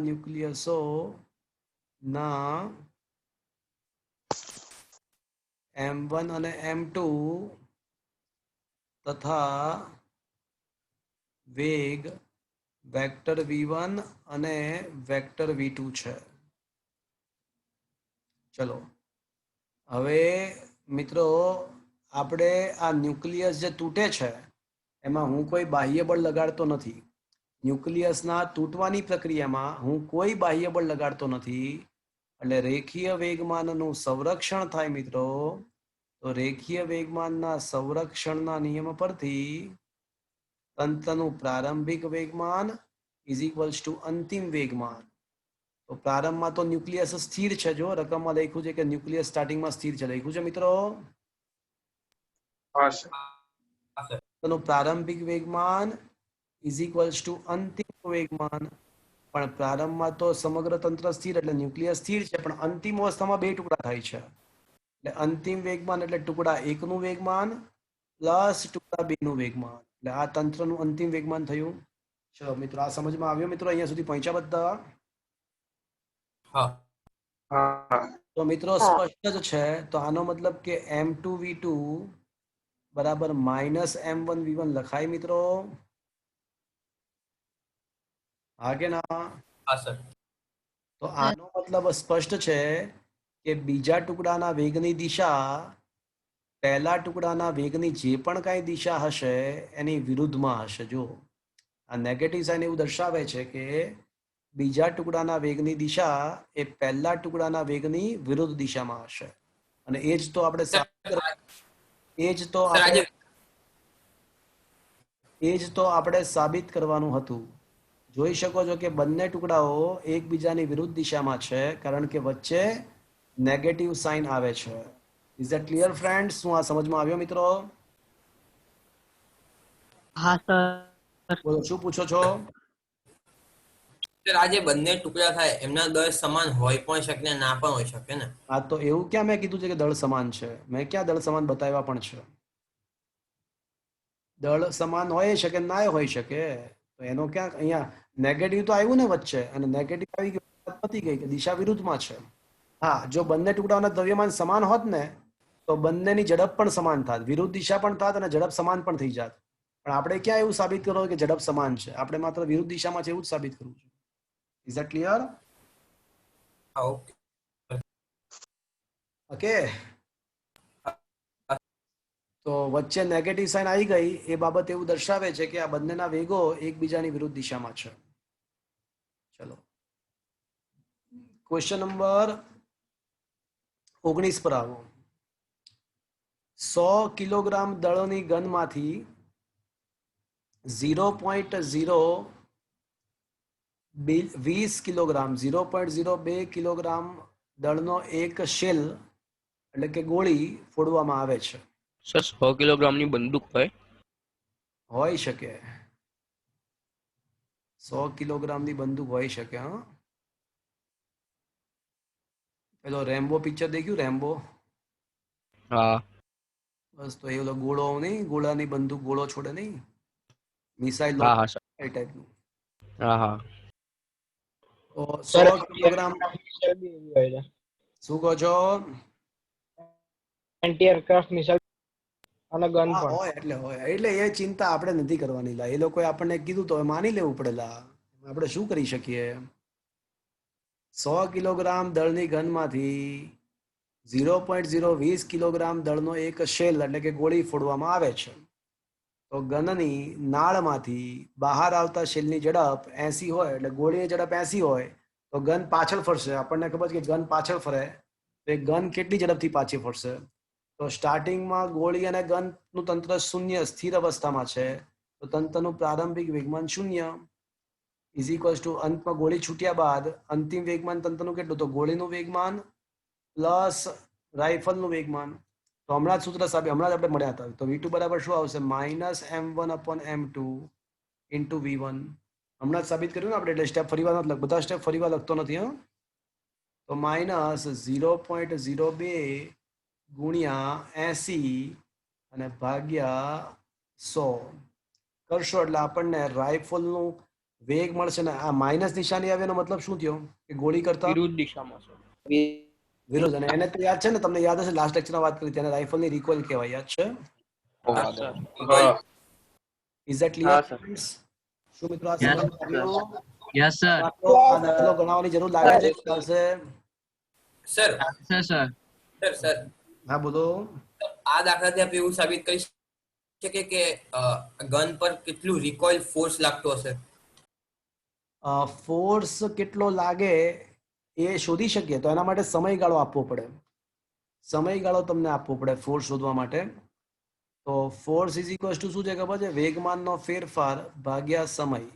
ન્યુક્લિયસો ના m1 અને m2 તથા વેગ વેક્ટર v1 અને વેક્ટર v2 છે. ચલો હવે મિત્રો આપણે આ ન્યુક્લિયસ જે તૂટે છે એમાં હું કોઈ બાહ્ય બળ લગાડતો નથી. ન્યુક્લિયસના તૂટવાની પ્રક્રિયામાં હું કોઈ બાહ્ય બળ લગાડતો નથી, એટલે રેખીય વેગમાનનું સંરક્ષણ થાય મિત્રો. તો રેખીય વેગમાનના સંરક્ષણના નિયમ પરથી તંત્રનું પ્રારંભિક વેગમાન ઇઝ ઇક્વલ્સ ટુ અંતિમ વેગમાન. તો પ્રારંભમાં તો ન્યુક્લિયસ સ્થિર છે, જો રકમમાં લખ્યું છે કે ન્યુક્લિયસ સ્ટાર્ટિંગમાં સ્થિર છે, લખ્યું છે મિત્રો. તો પ્રારંભિક વેગમાન ઇઝ ઇક્વલ્સ ટુ અંતિમ વેગમાન. પણ પ્રારંભમાં તો સમગ્ર તંત્ર સ્થિર એટલે ન્યુક્લિયસ સ્થિર છે, પણ અંતિમ અવસ્થામાં બે ટુકડા થાય છે. એટલે અંતિમ વેગમાન એટલે ટુકડા એકનું વેગમાન પ્લસ ટુકડા બેનું વેગમાન, એટલે આ તંત્રનું અંતિમ વેગમાન થયું. ચલો મિત્રો આ સમજમાં આવ્યો મિત્રો? અહીંયા સુધી પહોંચ્યા બધા? તો મિત્રો સ્પષ્ટ જ છે. તો આનો મતલબ કે m2v2 બરાબર -m1v1 લખાય મિત્રો? હા કે ના? તો આનો મતલબ સ્પષ્ટ છે કે બીજા ટુકડાના વેગની દિશા પહેલા ટુકડાના વેગની જે પણ કાંઈ દિશા હશે એની વિરુદ્ધમાં હશે. જો આ નેગેટિવ સાઇન એવું દર્શાવે છે કે બીજા ટુકડાના વેગની દિશા એ પહેલા ટુકડાના વેગની વિરુદ્ધ દિશામાં હશે. અને એ જ તો આપણે સાબિત કરવાનું હતું. જોઈ શકો છો કે બંને ટુકડાઓ એકબીજાની વિરુદ્ધ દિશામાં છે, કારણ કે વચ્ચે નેગેટિવ સાઇન આવે છે. Is that clear friends? શું આ સમજમાં આવ્યો મિત્રો? હા સર. બોલો શું પૂછો છો? આ જે બંને ટુકડા થાય એમના દળ સમાન હોય પણ શકે ને ના પણ હોઈ શકે ને? હા, તો એવું ક્યાં મેં કીધું છે કે દળ સમાન છે? મેં ક્યાં દળ સમાન બતાવ્યા પણ છે? દળ સમાન હોય શકે ના હોઈ શકે. તો એનો ક્યાં અહીંયા નેગેટિવ તો આવ્યું ને વચ્ચે, અને નેગેટિવ આવી ગયું, પતી ગઈ કે દિશા વિરુદ્ધમાં છે. હા, જો બંને ટુકડાઓના દ્રવ્યમાન સમાન હોત ને તો બંનેની ઝડપ પણ સમાન થાત, વિરુદ્ધ દિશા પણ થાત અને ઝડપ સમાન પણ થઈ જાત. પણ આપણે ક્યાં એવું સાબિત કરવું કે ઝડપ સમાન છે? આપણે માત્ર વિરુદ્ધ દિશામાં છે એવું જ સાબિત કરવું છે. Is that clear? ઓકે. તો વચ્ચે નેગેટિવ સાઇન આવી ગઈ એ બાબત એવું દર્શાવે છે કે આ બંનેના વેગો એકબીજાની વિરુદ્ધ દિશામાં છે. ચલો ક્વેશ્ચન નંબર 19 પર આવો. 100 કિલોગ્રામ દળની ઘનમાંથી 0.020 કિલોગ્રામ 0.02 કિલોગ્રામ દળનો એક શેલ એટલે કે ગોળી ફોડવામાં આવે છે. સર 100 કિલોગ્રામની બંદૂક હોઈ શકે, 100 કિલોગ્રામની બંદૂક હોઈ શકે. હા, પેલો રેમ્બો પિક્ચર દેખ્યું? રેમ્બો? હા. બસ તો એ ઓલો ગોળો નહીં, ગોળાની બંદૂક ગોળો છોડે નહીં, મિસાઇલ એ ટાઈપનું. હા હા. તો 100 કિલોગ્રામ. શું કહો છો? એન્ટી એરક્રાફ્ટ મિસાઇલ અને ગન પણ હોય એટલે એ ચિંતા આપણે નથી કરવાની. એ લોકોએ આપણને કીધું તો માની લેવું પડેલા, આપણે શું કરી શકીએ? 100 કિલોગ્રામ દળની ઘનમાંથી 0.020 કિલોગ્રામ દળનો એક શેલ એટલે કે ગોળી ફોડવામાં આવે છે. તો ગનની નાળમાંથી બહાર આવતા શેલની ઝડપ 80 હોય, એટલે ગોળીની ઝડપ 80 હોય તો ગન પાછળ ફરશે. આપણને ખબર છે કે ગન પાછળ ફરે તો એ ગન કેટલી ઝડપથી પાછી ફરશે? તો સ્ટાર્ટિંગમાં ગોળી અને ગનનું તંત્ર શૂન્ય સ્થિર અવસ્થામાં છે, તો તંત્રનું પ્રારંભિક વેગમાન 0 ઇઝ ઇક્વલ્સ ટુ અંતમાં ગોળી છૂટ્યા બાદ અંતિમ વેગમાન તંત્રનું કેટલું? તો ગોળીનું વેગમાન પ્લસ રાઇફલનું વેગમાન. તો હમણાં જ સૂત્ર સાહેબ હમણાં જ આપણે મળ્યા હતા. તો v2 બરાબર શું આવશે? -m1/m2 into v1. હમણાં જ સાબિત કર્યું ને આપણે, એટલે સ્ટેપ ફરીવાર નથી, બધા સ્ટેપ ફરીવાર લખતો નથી. હા, તો -0.02 ગુણ્યા 80 અને ભાગ્યા 100 કરશો એટલે આપણને રાઇફલનું વેગ મળશે ને. આ માઇનસ નિશાની આવે એનો મતલબ શું થયો? કે ગોળી કરતા વિરુદ્ધ દિશામાં છે. વિરુદ્ધ. અને એને તો યાદ છે ને, તમને યાદ હશે લાસ્ટ લેક્ચરમાં વાત કરી તેને રાઇફલની રિકોઇલ કહેવાય, યાદ છે? Is that clear? શું મિત્રો આ સમજ આવ્યું? Yes sir. આ દાખલો ગણાવવાની જરૂર લાગે છે? ચાલશે? સર સર સર હા બોલો. આ દાખલાથી આપણે એવું સાબિત કરી શકીએ કે ગન પર કેટલું રિકોઇલ ફોર્સ લાગતો હશે? ફોર્સ કેટલો લાગે એ શોધી શકીએ તો એના માટે સમયગાળો આપવો પડે. સમયગાળો તમને આપવો પડે ફોર્સ શોધવા માટે. તો ફોર્સ ઇઝ ઇક્વલ ટુ શું છે ખબર છે? વેગમાનનો ફેરફાર ભાગ્યા સમય.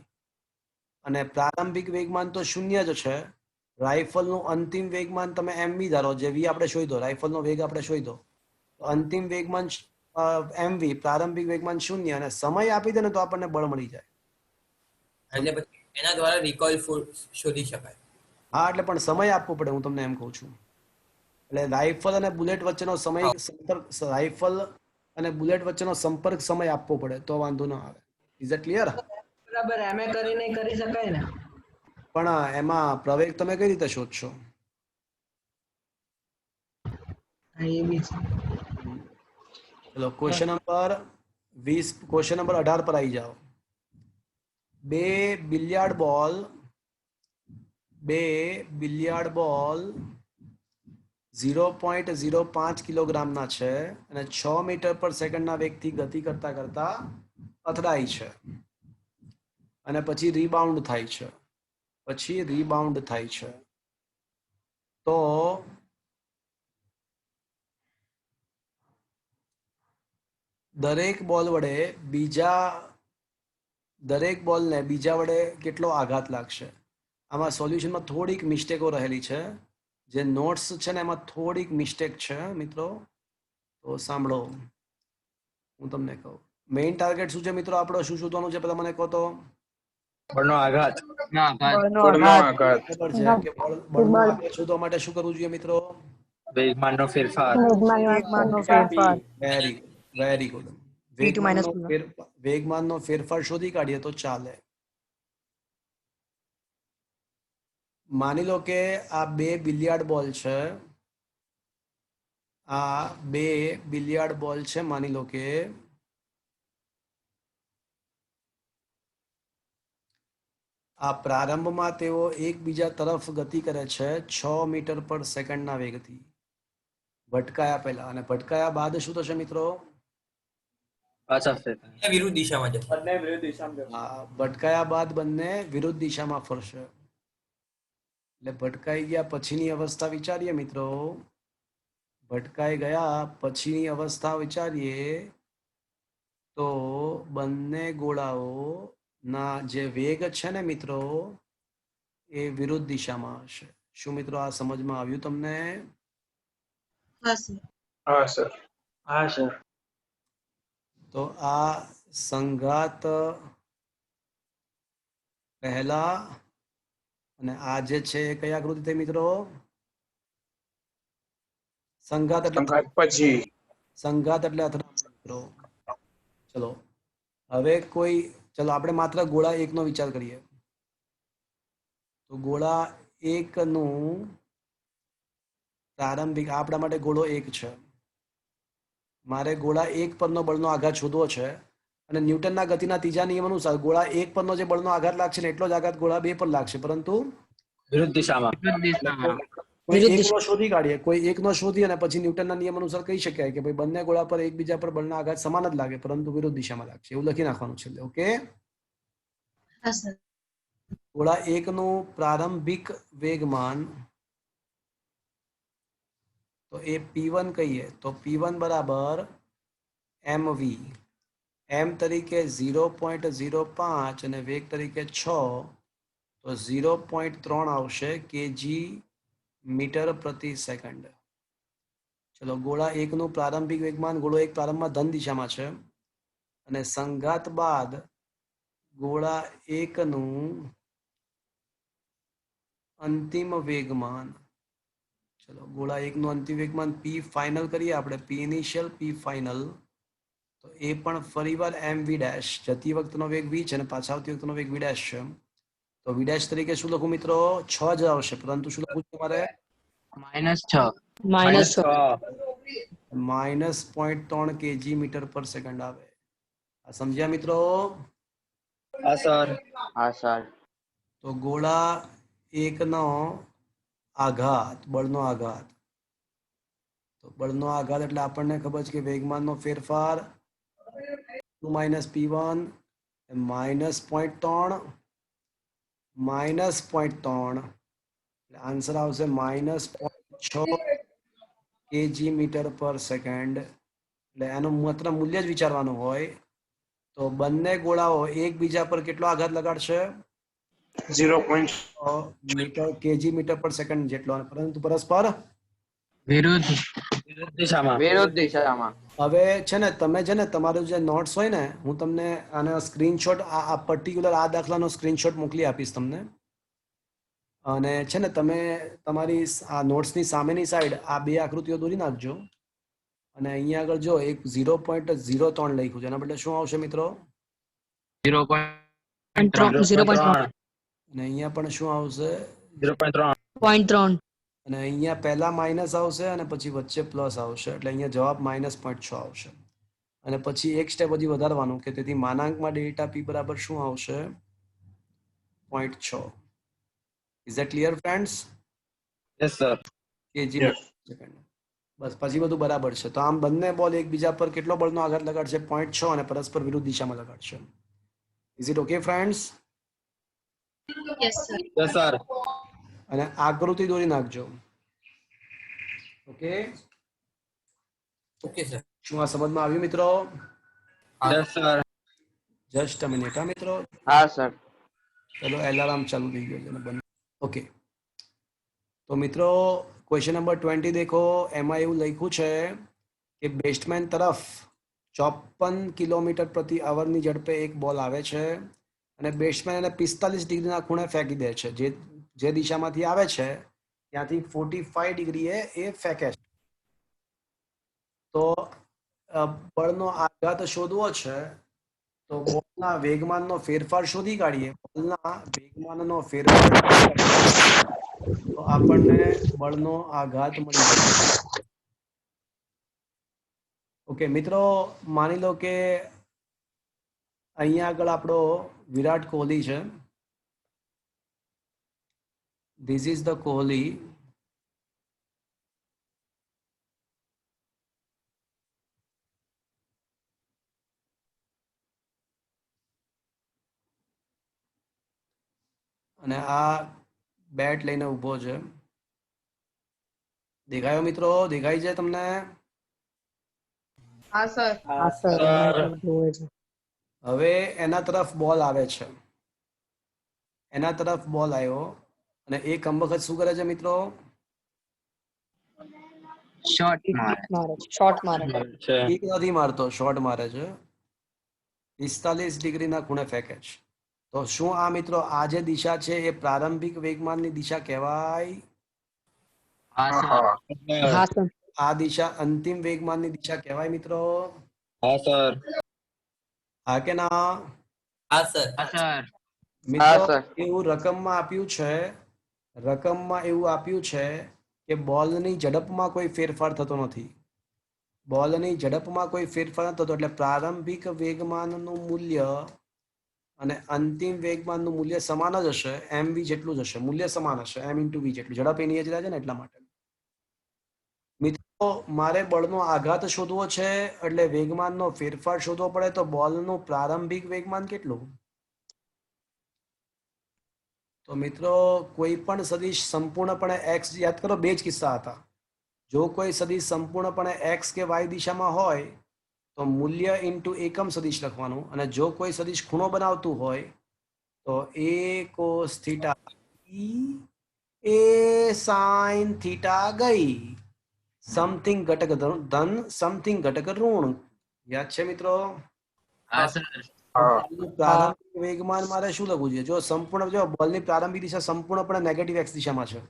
અને પ્રારંભિક વેગમાન તો શૂન્ય જ છે. રાઇફલનું અંતિમ વેગમાન તમે એમવી ધારો, જે વી આપણે શોધ્યો, રાઇફલનો વેગ આપણે શોધ્યો, અંતિમ વેગમાન એમવી, પ્રારંભિક વેગમાન શૂન્ય, અને સમય આપી દે ને તો આપણને બળ મળી જાય. એટલે પછી એના દ્વારા રિકોઇલ ફોર્સ શોધી શકાય. હા, એટલે પણ સમય આપવો પડે, હું તમને એમ કહું છું. એટલે રાઇફલ અને બુલેટ વચ્ચેનો સમય સંપર્ક, રાઇફલ અને બુલેટ વચ્ચેનો સંપર્ક સમય આપવો પડે તો વાંધો ન આવે. Is it clear? બરાબર, એમ કરીને કરી શકાય ને. પણ એમાં પ્રવેગ તમે કઈ રીતે શોધશો? હા, એ બી છે. ચલો ક્વેશ્ચન નંબર 20, ક્વેશ્ચન નંબર 18 પર આવી જાઓ. બે બિલિયાર્ડ બોલ 0.05 કિલોગ્રામના છે અને 6 મીટર પર સેકન્ડના વેગથી ગતિ કરતા કરતા અથડાય છે અને પછી રીબાઉન્ડ થાય છે. તો દરેક બોલને બીજા વડે કેટલો આઘાત લાગશે? આમાં સોલ્યુશનમાં થોડીક મિસ્ટેકો રહેલી છે. જે નોટ્સ છે ને એમાં થોડીક મિસ્ટેક છે મિત્રો, તો સાંભળો, હું તમને કહું. મેઇન ટાર્ગેટ શું છે મિત્રો આપણો? શું શોધવાનું છે? પેલા મને કહો તો. બળનો આઘાત. ખબર છે કે બળનો આઘાત શોધવા માટે શું કરવું જોઈએ મિત્રો? વેગમાનનો ફેરફાર. વેગમાનનો ફેરફાર. Very good. P2 minus વેગમાનનો ફેરફાર શોધી કાઢીએ તો ચાલે. માની લો કે આ બે બિલિયાર્ડ બોલ છે. માની લો કે આ પ્રારંભમાં તેઓ એકબીજા તરફ ગતિ કરે છે 6 મીટર પર સેકન્ડના વેગથી, ભટકાયા પહેલા. અને ભટકાયા બાદ શું થશે મિત્રો? વિરુદ્ધ દિશામાં જશે. ભટકાયા બાદ બંને વિરુદ્ધ દિશામાં ફરશે. એટલે ભટકાઈ ગયા પછીની અવસ્થા વિચારીએ મિત્રો. ભટકાઈ ગયા પછીની અવસ્થા વિચારીએ તો બંને ગોળાઓના જે વેગ છે ને મિત્રો એ વિરુદ્ધ દિશામાં હશે. શું મિત્રો આ સમજમાં આવ્યું તમને? હા સર. તો આ સંઘાત પહેલા અને આ જે છે એ કઈ આકૃતિ થઈ મિત્રો? સંઘાત એટલે અથડામણ મિત્રો. ચલો હવે ચલો આપણે માત્ર ગોળા એકનો વિચાર કરીએ. તો ગોળા એકનું પ્રારંભિક, આપણા માટે ગોળો એક છે. મારે ગોળા એક પરનો બળનો આઘાત શોધવો છે અને ન્યૂટનના ગતિના ત્રીજા નિયમ અનુસાર ગોળા એક પરનો જે બળનો આઘાત લાગશે ને એટલો જ આઘાત ગોળા બે પર લાગશે, પરંતુ વિરુદ્ધ દિશામાં. કોઈ એકનો શોધી કાઢીએ, કોઈ એકનો શોધી અને પછી ન્યૂટનના નિયમ અનુસાર કહી શકાય કે ભાઈ બંને ગોળા પર એકબીજા પર બળના આઘાત સમાન જ લાગે પરંતુ વિરુદ્ધ દિશામાં લાગશે. એવું લખી નાખવાનું છે. ઓકે, ગોળા એકનું પ્રારંભિક વેગમાન તો એ P1 કહીએ તો P1 બરાબર mv, m તરીકે 0.05 અને વેગ તરીકે 6, તો 0.3 આવશે kg મીટર પ્રતિ સેકન્ડ. ચલો ગોળા એકનું પ્રારંભિક વેગમાન, ગોળો એક પ્રારંભમાં ધન દિશામાં છે અને સંઘાત બાદ ગોળા એકનું અંતિમ વેગમાન, ચલો ગોળા એકનું અંતિમ વેગમાન P ફાઇનલ કરીએ આપણે, P ઇનિશિયલ P ફાઇનલ, તો એ પણ ફરીવાર mv ડેશ, જતી વખતનો વેગ v છે અને પાછા આવતી વખતનો વેગ v ડેશ છે. તો v ડેશ તરીકે શું લખું મિત્રો? 6 જ આવશે, પરંતુ શું લખું તમારે? -6. -6. -0.3 kg મીટર પર સેકન્ડ આવે. આ સમજ્યા મિત્રો? હા સર. હા સર. તો ગોળા એકનો આઘાત, બળનો આઘાત. તો બળનો આઘાત એટલે આપણને ખબર છે કે વેગમાનનો ફેરફાર 2 - p1 -0.3 -0.3 એટલે આન્સર આવશે -0.6 kg મીટર પર સેકન્ડ. એટલે એનું માત્ર મૂલ્ય જ વિચારવાનું હોય. તો બંને ગોળાઓ એકબીજા પર કેટલો આઘાત લગાડશે? 0.6 kg મીટર પર સેકન્ડ જેટલો, પરંતુ પરસ્પર વિરુદ્ધ દિશામાં. વિરુદ્ધ દિશામાં. હવે છે ને તમે છે ને તમારું જે નોટ્સ હોય ને, હું તમને આના સ્ક્રીનશોટ આ પર્ટિક્યુલર આ દાખલાનો સ્ક્રીનશોટ મોકલી આપીશ તમને. અને છે ને તમે તમારી આ નોટ્સની સામેની સાઈડ આ બે આકૃતિઓ દોરી નાખજો. અને અહીંયા આગળ જો એક 0.03 લખ્યું છે, એના બદલે શું આવશે મિત્રો? 0.3. અને અહીંયા પણ શું આવશે? 0.3. અને અહીંયા પહેલા માઇનસ આવશે અને પછી વચ્ચે પ્લસ આવશે, એટલે અહીંયા જવાબ -0.6 આવશે. અને પછી એક સ્ટેપ હજી વધારવાનું કે તેથી માનાંકમાં ડેલ્ટા પી બરાબર શું આવશે? 0.6. Is that clear friends? Yes sir. KG second. બસ પછી બધું બરાબર છે. તો આમ બંને બોલ એકબીજા પર કેટલો બળનો આઘાત લગાડશે? 0.6 અને પરસ્પર વિરુદ્ધ દિશામાં લગાડશે. Is it okay friends? Yes sir. Yes sir. અને આકૃતિ દોરી નાખજો. Okay, okay sir. શું આ સમજમાં આવ્યું મિત્રો? Yes sir. Just a minute હા મિત્રો. હા સર. ચલો એલાર્મ ચાલુ થઈ ગયો છે ને બંધ. ઓકે, તો મિત્રો ક્વેશ્ચન નંબર 20 દેખો. એમાં એવું લખ્યું છે કે બેસ્ટમેન તરફ 54 કિલોમીટર પ્રતિ અવરની ઝડપે એક બોલ આવે છે અને બેટ્સમેન એને 45 ડિગ્રીના ખૂણે ફેંકી દે છે. જે દિશામાંથી આવે છે ત્યાંથી 45 ડિગ્રીએ એ ફેંકે છે. તો બળનો આઘાત શોધવો છે, તો બોલના વેગમાનનો ફેરફાર શોધી કાઢીએ. બોલના વેગમાનનો ફેરફાર તો આપણને બળનો આઘાત મળી જાય. ઓકે મિત્રો, માની લો કે અહીંયા આગળ આપણો વિરાટ કોહલી છે. This is the Kohli. અને આ બેટ લઈને ઊભો છે. દેખાયો મિત્રો? દેખાય છે તમને? હા સર. જોવે છે. હવે એના તરફ બોલ આવે છે. એના તરફ બોલ આવ્યો અને એક વખત શું કરે છે મિત્રો? શોર્ટ શોર્ટ મારે. એક નથી મારતો, શોર્ટ મારે છે. 45 ડિગ્રીના ખૂણે ફેંકે છે. તો શું આ મિત્રો આ જે દિશા છે એ પ્રારંભિક વેગમાનની દિશા કહેવાય? હા સર. આ દિશા અંતિમ વેગમાનની દિશા કહેવાય મિત્રો? હા સર. હા કે ના? હા સર. મિત્રો એવું રકમમાં આપ્યું છે, રકમમાં એવું આપ્યું છે કે બોલની ઝડપમાં કોઈ ફેરફાર થતો નથી. બોલની ઝડપમાં કોઈ ફેરફાર ન થતો, એટલે પ્રારંભિક વેગમાનનું મૂલ્ય અને અંતિમ વેગમાનનું મૂલ્ય સમાન જ હશે. એમ વી જેટલું જ હશે, મૂલ્ય સમાન હશે. એમ ઇન્ટુ વી જેટલું. ઝડપ એની જ રહે છે ને એટલા માટે. મિત્રો મારે બળનો આઘાત શોધવો છે એટલે વેગમાનનો ફેરફાર શોધવો પડે. તો બોલનું પ્રારંભિક વેગમાન કેટલું? તો મિત્રો કોઈ પણ સદિશ સંપૂર્ણપણે એક્સ, યાદ કરો બે જ કિસ્સા હતા. જો કોઈ સદિશ સંપૂર્ણપણે એક્સ કે વાય દિશામાં હોય તો મૂલ્ય ઇન્ટુ એકમ સદિશ લખવાનું, અને જો કોઈ સદિશ ખૂણો બનાવતું હોય તો એ કોસ થીટા એ સાઇન થીટા ગઈ. સમથિંગ ઘટક ધન, સમથિંગ ઘટક ઋણ. યાદ છે મિત્રો? પ્રારંભિક વેગમાન મારે શું લખવું જોઈએ? જો સંપૂર્ણ, જો બોલની પ્રારંભિક દિશા સંપૂર્ણપણે નેગેટિવ એક્સ દિશામાં છે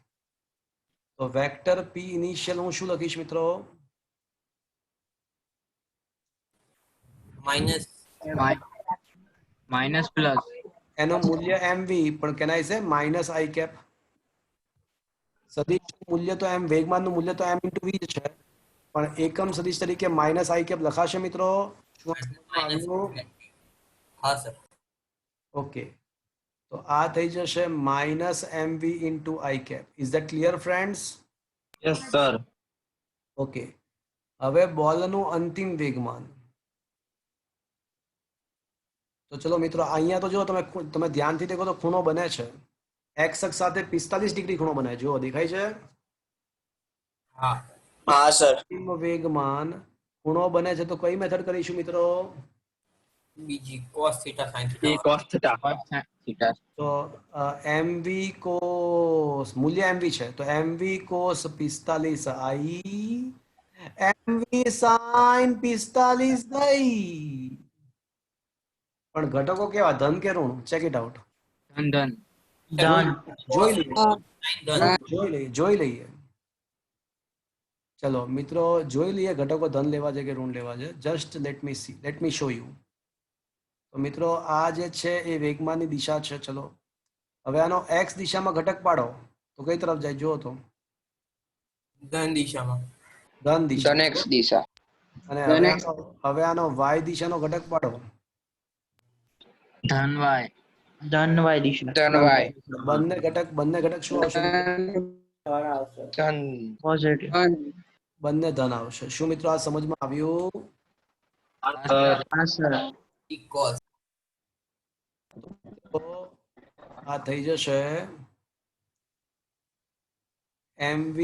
તો વેક્ટર પી ઇનિશિયલ હું શું લખીશ મિત્રો? માઇનસ એનું મૂલ્ય mv, પણ કેનાય છે માઇનસ આઈ કેપ. સદિશનું મૂલ્ય તો એમ વેગમાનનું મૂલ્ય તો m ઇન્ટુ v છે, પણ એકમ સદિશ તરીકે માઇનસ આઈ કેપ લખાશે મિત્રો? શું આ સમજમાં આવ્યું? હા સર. ઓકે, તો આ થઈ જશે minus mv into i cap. Is that clear friends? Yes sir. Okay, હવે બોલનું અંતિમ વેગમાન. તો ચલો મિત્રો, અહીંયા તો જો તમે ધ્યાનથી દેખો તો ખૂણો બને છે. એક્સ અક્ષ સાથે 45 ડિગ્રી ખૂણો બને. જો દેખાય છે? હા. હા સર. અંતિમ વેગમાન ખૂણો બને છે, તો કઈ મેથડ કરીશું મિત્રો? બીજી cos theta sin એ theta. cos theta. તો mv cos મૂલ્ય mv છે, તો mv cos 45 i mv sin 45 નહીં. પણ ઘટકો કેવા, ધન કે ઋણ? Check it out. ધન. જોઈ લઈએ. ચલો મિત્રો, જોઈ લઈએ ઘટકો ધન લેવા છે કે ઋણ લેવા છે. Just let me show you. તો મિત્રો, આ જે છે એ વેગમાનની દિશા છે. ચલો હવે આનો x દિશામાં ઘટક પાડો તો કઈ તરફ જાય? જુઓ તો ધન દિશામાં. ધન દિશા. ધન x દિશા. અને હવે આનો y દિશાનો ઘટક પાડો. ધન ધન y દિશા. બંને ઘટક શું આવશે? ધન. પોઝિટિવ. બંને ધન આવશે. શું મિત્રો આ સમજમાં આવ્યું? હા સર. cos. તો આ થઈ જશે mv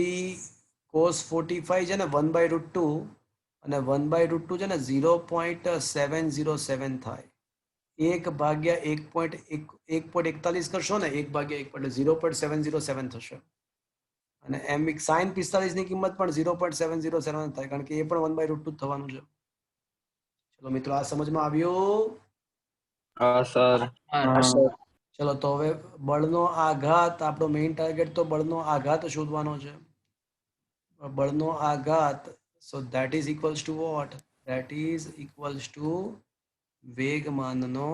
cos 45 છે ને 1/√2 અને 1/√2 છે ને 0.707 થાય. 1/1.41 કરશો ને 1/1 એટલે 0.707 થશે. અને m sin 45 ની કિંમત પણ 0.707 થાય, કારણ કે એ પણ 1/√2 થવાનું છે. ચલો મિત્રો, આ સમજમાં આવ્યું? હા સર. ચલો તો હવે બળનો આઘાત, આપણો મેઇન ટાર્ગેટ તો બળનો આઘાત શોધવાનો છે. બળનો આઘાત, so that is equals to what? That is equals to વેગમાનનો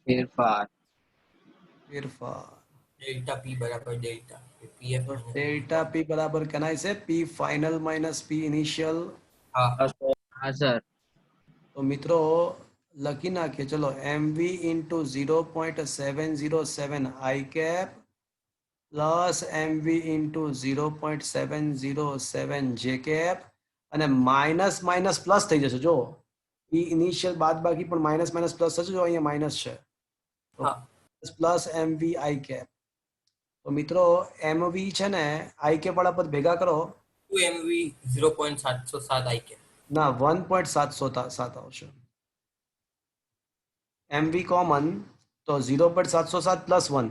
ફેરફાર. Delta P બરાબર delta PF. ડેલ્ટા પી બરાબર can I say P final minus P initial. હા. હા સર. તો મિત્રો લખી નાખીએ. ચલો mv into 0.707 I cap plus mv into 0.707 J cap, અને માઇનસ માઇનસ પ્લસ થઈ જશે. જો પી ઇનિશિયલ બાદ બાકી પણ માઇનસ માઇનસ પ્લસ થશે. જો અહીંયા માઇનસ છે તો પ્લસ mv આઈ કેપ. તો મિત્રો mv છે ને આઈ કેપ વાળા પદ ભેગા કરો. 2mv 0.707 IK. ના, 1.707 આવશે. mv કોમન તો 0.707 પ્લસ 1.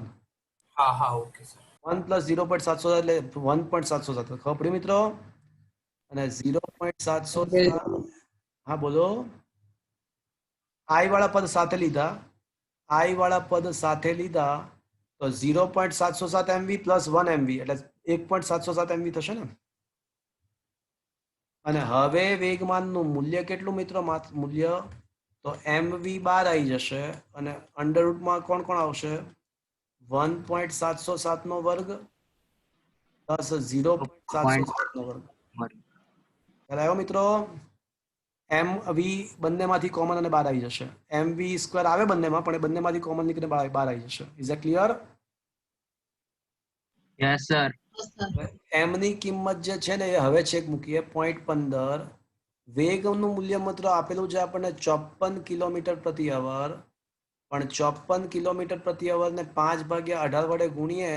હા ઓકે સર. 1 પ્લસ 0.707 એટલે 1.707. ખબર પડી મિત્રો? અને 0.707, હા બોલો. આઈ વાળા પદ સાથે લીધા તો 0.707 mv પ્લસ 1 mv એટલે 1.707 mv થશે ને. અને હવે વેગમાનનું મૂલ્ય કેટલું મિત્રો? મૂલ્ય તો mv બાર આવી જશે, અને અંડરરૂટમાં કોણ આવશે? 1.707 નો વર્ગ પ્લસ 0.707 નો વર્ગ. ખ્યાલ આવ્યો મિત્રો? mv બંનેમાંથી કોમન અને બાર આવી જશે. mv સ્ક્વેર આવે બંનેમાં, પણ એ બંનેમાંથી કોમન નીકળીને બાર આવી જશે. Is that clear? Yes sir. m ની કિંમત જે છે ને એ હવે ચેક મૂકીએ. 0.15. વેગનું મૂલ્ય માત્ર આપેલું છે આપણને 54 કિલોમીટર પ્રતિ અવર, પણ 54 કિલોમીટર પ્રતિ અવર ને 5/18 વડે ગુણીએ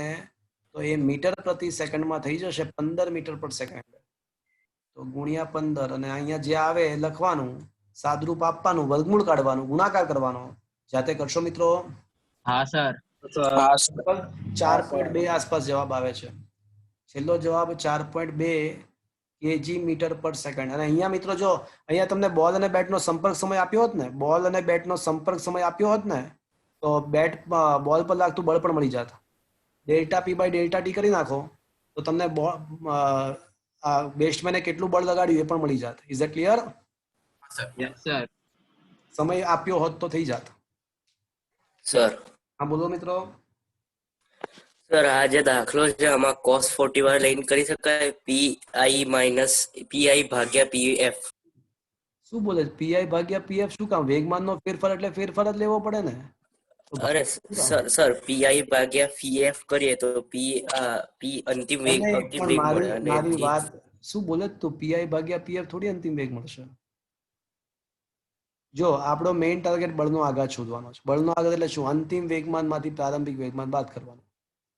તો એ મીટર પ્રતિ સેકન્ડમાં થઈ જશે 15 મીટર પર સેકન્ડ. તો ગુણ્યા 15, અને અહીંયા જે આવે એ લખવાનું, સાદરૂપ આપવાનું, વર્ગમૂળ કાઢવાનું, ગુણાકાર કરવાનો. જાતે કરશો મિત્રો? હા સર. 4.2 આસપાસ જવાબ આવે છે. છેલ્લો જવાબ 4.2 kg મીટર પર સેકન્ડ. અને અહીંયા મિત્રો જો અહીંયા તમને બોલ અને બેટનો સંપર્ક સમય આપ્યો હોત ને, તો બોલ પર લાગતું બળ પણ મળી જાત. Delta P by delta T કરી નાખો તો તમને બેસ્ટમેને કેટલું બળ લગાડ્યું એ પણ મળી જાત. Is that clear? Yes sir. સમય આપ્યો હોત તો થઈ જાત. સર. હા બોલો મિત્રો. સર આ જે દાખલો છે આમાં cos 40 વાળા લઈને કરી શકાય pi ભાગ્યા pf. શું બોલે પીઆઈ ભાગ્યા પીએફ? શું કામ? વેગમાનનો ફેરફાર એટલે ફેરફાર જ લેવો પડે ને. તો અરે સર pi ભાગ્યા pf કરીએ તો p અંતિમ વેગ પણ મળે અને મારી વાત શું બોલે તું? પીઆઈ ભાગ્યા પીએફ થોડી અંતિમ વેગ મળશે. જો આપણો મેઇન ટાર્ગેટ બળનો આઘાત શોધવાનો છે. બળનો આઘાત એટલે શું? અંતિમ વેગમાનમાંથી પ્રારંભિક વેગમાન બાદ કરવાનું.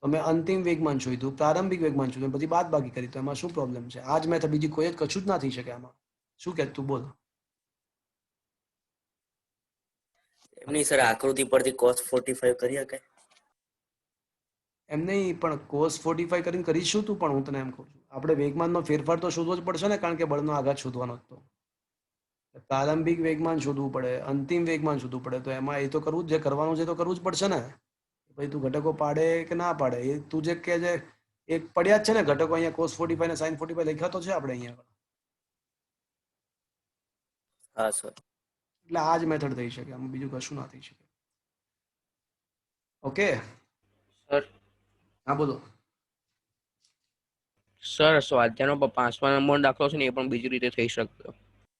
તો મેં અંતિમ વેગમાન શોધ્યું, પ્રારંભિક વેગમાન શોધ્યું, પછી બાદ બાકી કરી. તો એમાં શું પ્રોબ્લેમ છે? આજ મેથડ બીજી કોઈ જ કશું જ ના થઈ શકે આમાં. શું કે તું બોલ? એમની સર આકૃતિ પરથી cos 45 કરી શકાય? એમ નહીં, પણ cos 45 કરીને કરીશું તું. પણ હું તને એમ કહું છું, આપણે વેગમાનનો ફેરફાર તો શોધવો જ પડશે ને, કારણ કે બળનો આઘાત શોધવાનો હતો. પ્રારંભિક વેગમાન શોધવું પડે, અંતિમ વેગમાન શોધવું પડે. તો એમાં એ તો કરવું જ, જે કરવાનું છે તો કરવું જ પડશે ને. પછી તું ઘટકો પાડે કે ના પાડે એ તું જે કે છે એક પડ્યા જ છે ને ઘટકો. અહીંયા cos 45 ને sin 45 લખ્યા તો છે આપણે અહીંયા. હા સર. એટલે આ જ મેથડ થઈ શકે, આમાં બીજું કશું ના થઈ શકે. Okay sir. હા બોલો. સર સ્વાધ્યાયનો 5મા નંબરનો દાખલો છે ને એ પણ બીજી રીતે થઈ શકતો.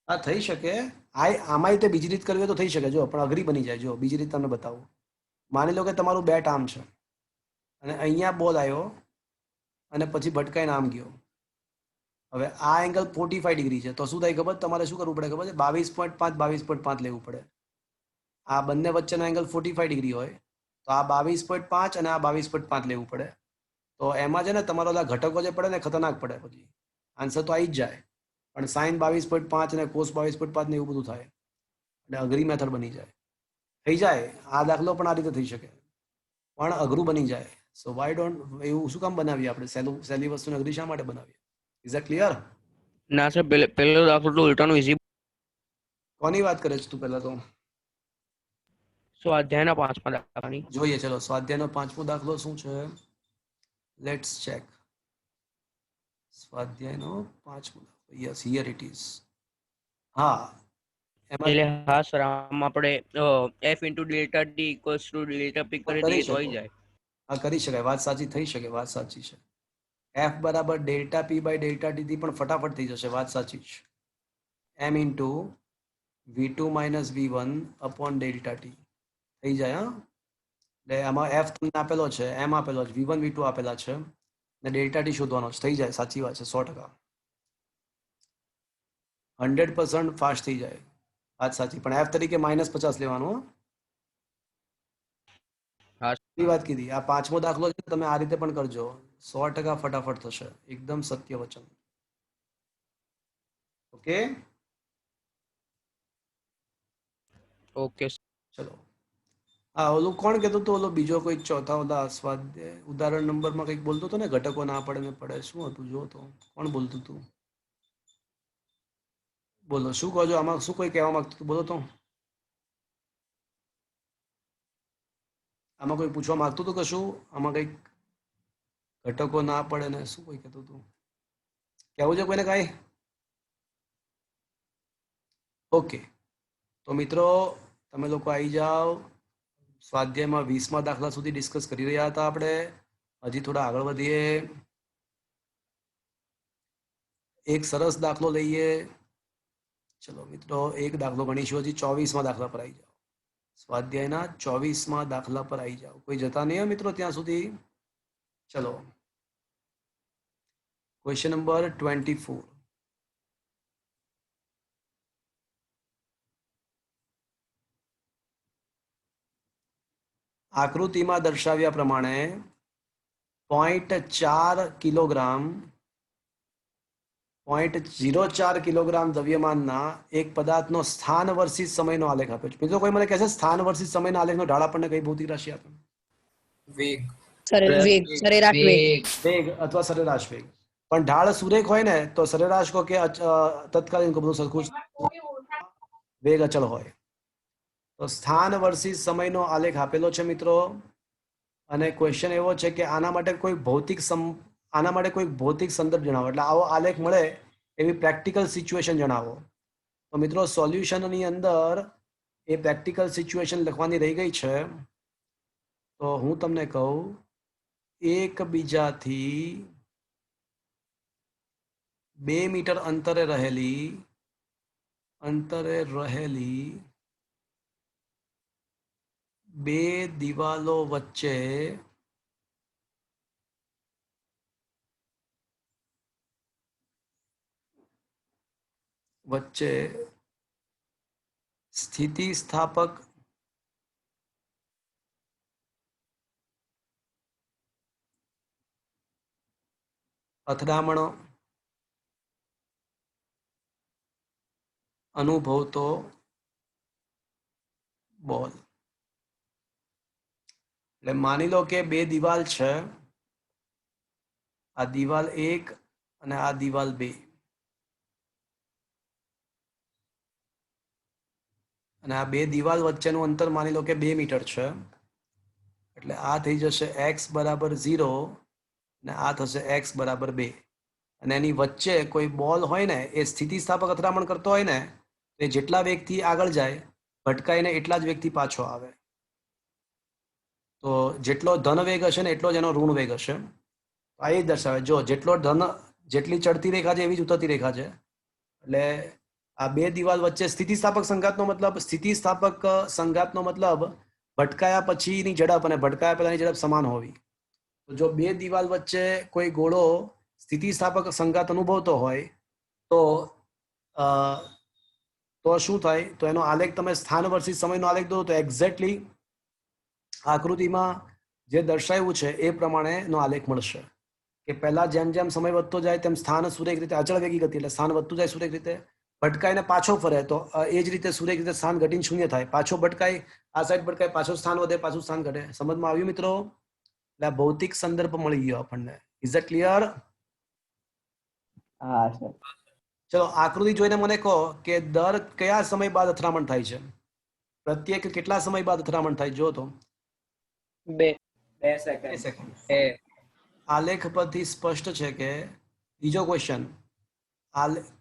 હા થઈ શકે. આમાંય તે બીજી રીત કરવી હોય તો થઈ શકે. જો પણ અઘરી બની જાય. જો બીજી રીત તમને બતાવું. માની લો કે તમારું બેટ આમ છે અને અહીંયા બોલ આવ્યો અને પછી ભટકાઈને આમ ગયો. હવે આ એંગલ 45 ડિગ્રી છે. તો શું થાય ખબર? તમારે શું કરવું પડે ખબર છે? 22.5 22.5 લેવું પડે. આ બંને વચ્ચેનો એંગલ 45 ડિગ્રી હોય તો આ 22.5 અને આ 22.5 લેવું પડે. તો એમાં છે ને તમારો ઘટકો જે પડે ને ખતરનાક પડે. પછી આન્સર તો આવી જ જાય, પણ sin 22.5 અને cos 22.5 ને એવું બધું થાય એટલે અઘરી મેથડ બની જાય. થઈ જાય આ દાખલો પણ આ રીતે થઈ શકે, પણ અઘરું બની જાય. સો વાય ડોન્ટ એવું શું કામ બનાવીએ આપણે? સહેલી વસ્તુને અઘરી શા માટે બનાવીએ? Is that clear? ના સર, પહેલો દાખલો તો ઉલટાનું ઈઝી. કોની વાત કરે છે તું? પહેલા તો સ્વાધ્યાયના 5મા દાખલાની જોઈએ. ચલો સ્વાધ્યાયનો 5મો દાખલો શું છે? Let's check. સ્વાધ્યાયનો 5મો દાખલો. Yes, here it is. હા એટલે હા સર, આમ આપણે f * delta t delta p કરી દઈએ તો આવી જાય. હા કરી શકાય. વાત સાચી થઈ શકે. વાત સાચી છે. f બરાબર delta p by delta t થી પણ ફટાફટ થઈ જશે. વાત સાચી છે. m * v2 minus v1 upon delta t થઈ જાય. હા એટલે આમાં f તમને આપેલો છે, m આપેલો છે, v1 v2 આપેલા છે ને ડેલ્ટા t શોધવાનો છે. થઈ જાય. સાચી વાત છે. 100%. 100% ફાસ્ટ થઈ જાય. વાત સાચી. પણ f તરીકે -50 લેવાનું. વાત કીધી. આ 5મો દાખલો છે, તમે આ રીતે પણ કરજો. 100% ફટાફટ થશે. એકદમ સત્ય વચન. ઓકે ઓકે ચલો. હા ઓલું કોણ કહેતું હતું? ઓલો બીજો કોઈ ચોથા ઓલા સ્વાધ્યાય ઉદાહરણ નંબરમાં કંઈક બોલતો હતો ને, ઘટકો ના પડે ને પડે. શું હતું? જો તો કોણ બોલતું હતું? બોલો શું કહો છો? આમાં શું કોઈ કહેવા માંગતું હતું? બોલો તો. આમાં કોઈ પૂછવા માંગતું હતું કશું? આમાં કંઈક ઘટકો ના પડે ને શું કોઈ કહેતું હતું? કહેવું છે કોઈને કાંઈ? ઓકે તો મિત્રો તમે લોકો આવી જાઓ. સ્વાધ્યાયમાં 20મા દાખલા સુધી ડિસ્કસ કરી રહ્યા હતા આપણે. હજી થોડા આગળ વધીએ. એક સરસ દાખલો લઈએ. ચલો મિત્રો એક દાખલો ગણીશું. હજી 24મા દાખલા પર આવી જાઓ. સ્વાધ્યાયના 24મા દાખલા પર આવી જાઓ. કોઈ જતા નહીં મિત્રો ત્યાં સુધી. ચલો ક્વેશ્ચન નંબર 24. આકૃતિમાં દર્શાવ્યા પ્રમાણે 0.4 કિલોગ્રામ 0.04 કિલોગ્રામ દ્રવ્યમાનના એક પદાર્થનો સ્થાન વર્સિત સમયનો આલેખ આપ્યો છે. મિત્રો કોઈ મને કહેશે સ્થાન વર્સિત સમયના આલેખનો ઢાળ આપણને કઈ ભૌતિક રાશિ આપે? વેગ. સરેરાશ વેગ. વેગ અથવા સરેરાશ વેગ. પણ ઢાળ સુરેખ હોય ને તો સરેરાશ કહો કે તત્કાલીન કહો, બધું સરખું જ. વેગ અચળ હોય તો સ્થાન વર્સિત સમયનો આલેખ આપેલો છે મિત્રો. અને ક્વેશ્ચન એવો છે કે આના માટે કોઈ ભૌતિક સંદર્ભ જણાવો. એટલે આવો આલેખ મળે એવી પ્રેક્ટિકલ સિચ્યુએશન જણાવો. તો મિત્રો સોલ્યુશનની અંદર એ પ્રેક્ટિકલ સિચ્યુએશન લખવાની રહી ગઈ છે. તો હું તમને કહું એકબીજાથી 2 મીટર અંતરે રહેલી બે દિવાલો વચ્ચે સ્થિતિસ્થાપક અથડામણો અનુભવતો બોલ. એટલે માની લો કે બે દિવાલ છે, આ દિવાલ 1 અને આ દિવાલ 2, અને આ બે દિવાલ વચ્ચેનું અંતર માની લો કે 2 મીટર છે. એટલે આ થઈ જશે x બરાબર 0 અને આ થશે x બરાબર 2. અને એની વચ્ચે કોઈ બોલ હોય ને, એ સ્થિતિસ્થાપક અથડામણ કરતો હોય ને, એ જેટલા વેગથી આગળ જાય ભટકાઈને એટલા જ વેગથી પાછો આવે. તો જેટલો ધન વેગ હશે ને એટલો જ એનો ઋણ વેગ હશે. આ એ દર્શાવે, જો જેટલી ચડતી રેખા છે એવી જ ઉતરતી રેખા છે. એટલે આ બે દિવાલ વચ્ચે સ્થિતિસ્થાપક સંઘાતનો મતલબ ભટકાયા પછીની ઝડપ અને ભટકાયા પહેલાની ઝડપ સમાન હોવી. તો જો બે દિવાલ વચ્ચે કોઈ ગોળો સ્થિતિસ્થાપક સંઘાત અનુભવતો હોય તો શું થાય? તો એનો આલેખ તમે સ્થાન વર્સિસ સમયનો આલેખ દો તો એક્ઝેક્ટલી આકૃતિમાં જે દર્શાવ્યું છે એ પ્રમાણેનો આલેખ મળશે. કે પહેલા જેમ જેમ સમય વધતો જાય તેમ સ્થાન સુરેખ રીતે અચળ વેગી ગતિ, એટલે સ્થાન વધતું જાય સુરેખ રીતે, ભટકાઈને પાછો ફરે તો એ જ રીતે સુરેખ રીતે સ્થાન ઘટીને શૂન્ય થાય. પાછો ભટકાય, આ સાઈડ ભટકાય, પાછો સ્થાન વધે, પાછું સ્થાન ઘટે. સમજમાં આવ્યું મિત્રો? એટલે આ ભૌતિક સંદર્ભ મળી ગયો આપણને. Is it clear? હા સર. ચલો આકૃતિ જોઈને મને કહો કે દર કયા સમય બાદ અથડામણ થાય છે? પ્રત્યેક કેટલા સમય બાદ અથડામણ થાય? જો તો 2 સેકન્ડ. આલેખ પરથી સ્પષ્ટ છે કે બીજો ક્વેશ્ચન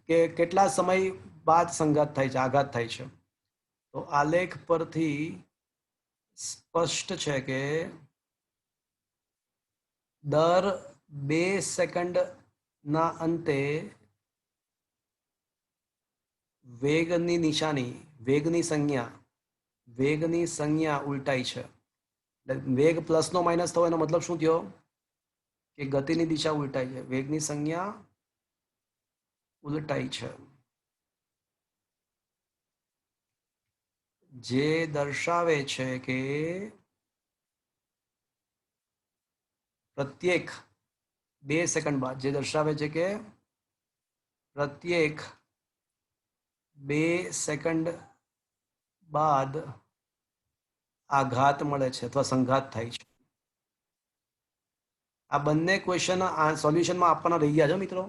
કે કેટલા સમય બાદ સંઘાત થાય છે, આઘાત થાય છે? તો આલેખ પરથી સ્પષ્ટ છે કે દર 2 સેકન્ડના અંતે વેગની સંજ્ઞા ઉલટાઈ છે. વેગ પ્લસનો માઇનસ થયો એનો મતલબ શું થયો? કે ગતિની દિશા ઉલટાઈ છે. વેગની સંજ્ઞા ઉલટાઈ છે, જે દર્શાવે છે કે પ્રત્યેક 2 સેકન્ડ બાદ આઘાત મળે છે અથવા સંઘાત થાય છે. આ બંને ક્વેશ્ચન સોલ્યુશનમાં આપવાના રહી ગયા છે મિત્રો.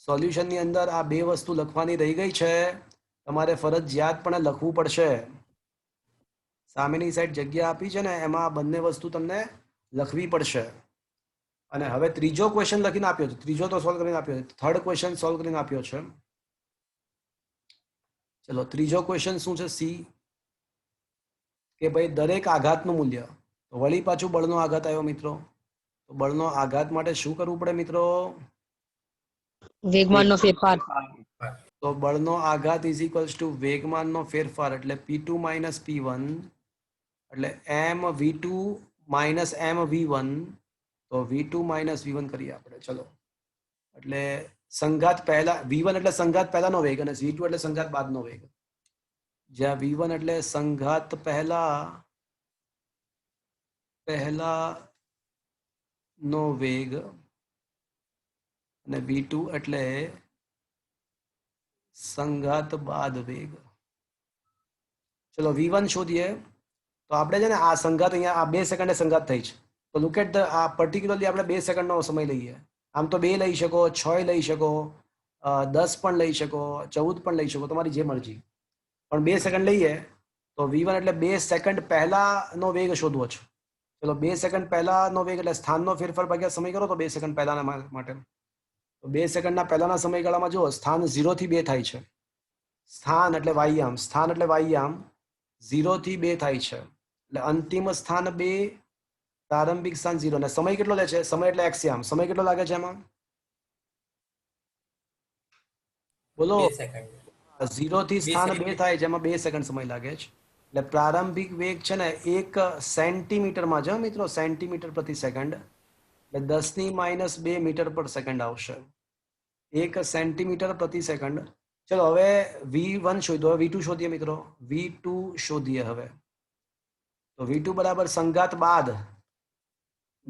સોલ્યુશનની અંદર આ બે વસ્તુ લખવાની રહી ગઈ છે. તમારે ફરજિયાતપણે લખવું પડશે. સામેની સાઈડ જગ્યા આપી છે ને, એમાં આ બંને વસ્તુ તમને લખવી પડશે. અને હવે ત્રીજો ક્વેશ્ચન લખીને આપ્યો છે, ત્રીજો તો સોલ્વ કરીને આપ્યો છે, થર્ડ ક્વેશ્ચન સોલ્વ કરીને આપ્યો છે. ચલો ત્રીજો ક્વેશ્ચન શું છે? સી, કે ભાઈ દરેક આઘાતનું મૂલ્ય. તો વળી પાછું બળનો આઘાત આવ્યો મિત્રો. તો બળનો આઘાત માટે શું કરવું પડે મિત્રો? વેગમાનનો ફેરફાર. તો બળનો આઘાત ઇઝ ઇક્વલ્સ ટુ વેગમાનનો ફેરફાર, એટલે P2 માઇનસ P1, એટલે mv2 માઇનસ mv1. તો v2 માઇનસ v1 કરીએ આપણે. ચલો, એટલે સંઘાત પહેલા v1 એટલે સંઘાત પહેલાનો વેગ અને v2 એટલે સંઘાત બાદનો વેગ. જ્યાં v1 એટલે સંઘાત પહેલાનો વેગ અને v2 એટલે સંઘાત બાદ વેગ. ચલો v1 શોધીએ. તો આપણે છે ને આ સંઘાત અહીંયા આ 2 સેકન્ડે સંઘાત થઈ છે. તો લુક એટ ધ આ પર્ટિક્યુલરલી આપણે 2 સેકન્ડનો સમય લઈએ. આમ તો 2 લઈ શકો, 6 લઈ શકો, 10 પણ લઈ શકો, 14 પણ લઈ શકો, તમારી જે મરજી. પણ 2 સેકન્ડ લઈએ તો v1 એટલે 2 સેકન્ડ પહેલાનો વેગ શોધવો છે. ચલો 2 સેકન્ડ પહેલાનો વેગ એટલે સ્થાનનો ફેરફાર ભાગ્યા સમય કરો તો 2 સેકન્ડ પહેલાના માટે. તો 2 સેકન્ડના પહેલાના સમયગાળામાં જુઓ, સ્થાન 0 થી 2 થાય છે. સ્થાન એટલે વાયામ 0 થી 2 થાય છે. એટલે અંતિમ સ્થાન 2 પ્રારંભિક સ્થાન 0 અને સમય કેટલો લે છે? સમય એટલે એક્સિયામ. સમય કેટલો લાગે છે એમાં? બોલો. 2 સેકન્ડ 0 થી સ્થાન 2 second. થાય જેમાં 2 સેકન્ડ સમય લાગે છે. એટલે પ્રારંભિક વેગ છે ને 1 સેન્ટીમીટરમાં છે મિત્રો, સેન્ટીમીટર પ્રતિ સેકન્ડ. એટલે 10⁻² મીટર પર સેકન્ડ આવશે. 1 સેન્ટીમીટર પ્રતિ સેકન્ડ. ચલો હવે V1 શોધો, હવે V2 શોધીએ મિત્રો. V2 શોધીએ હવે. તો V2 બરાબર સંઘાત બાદ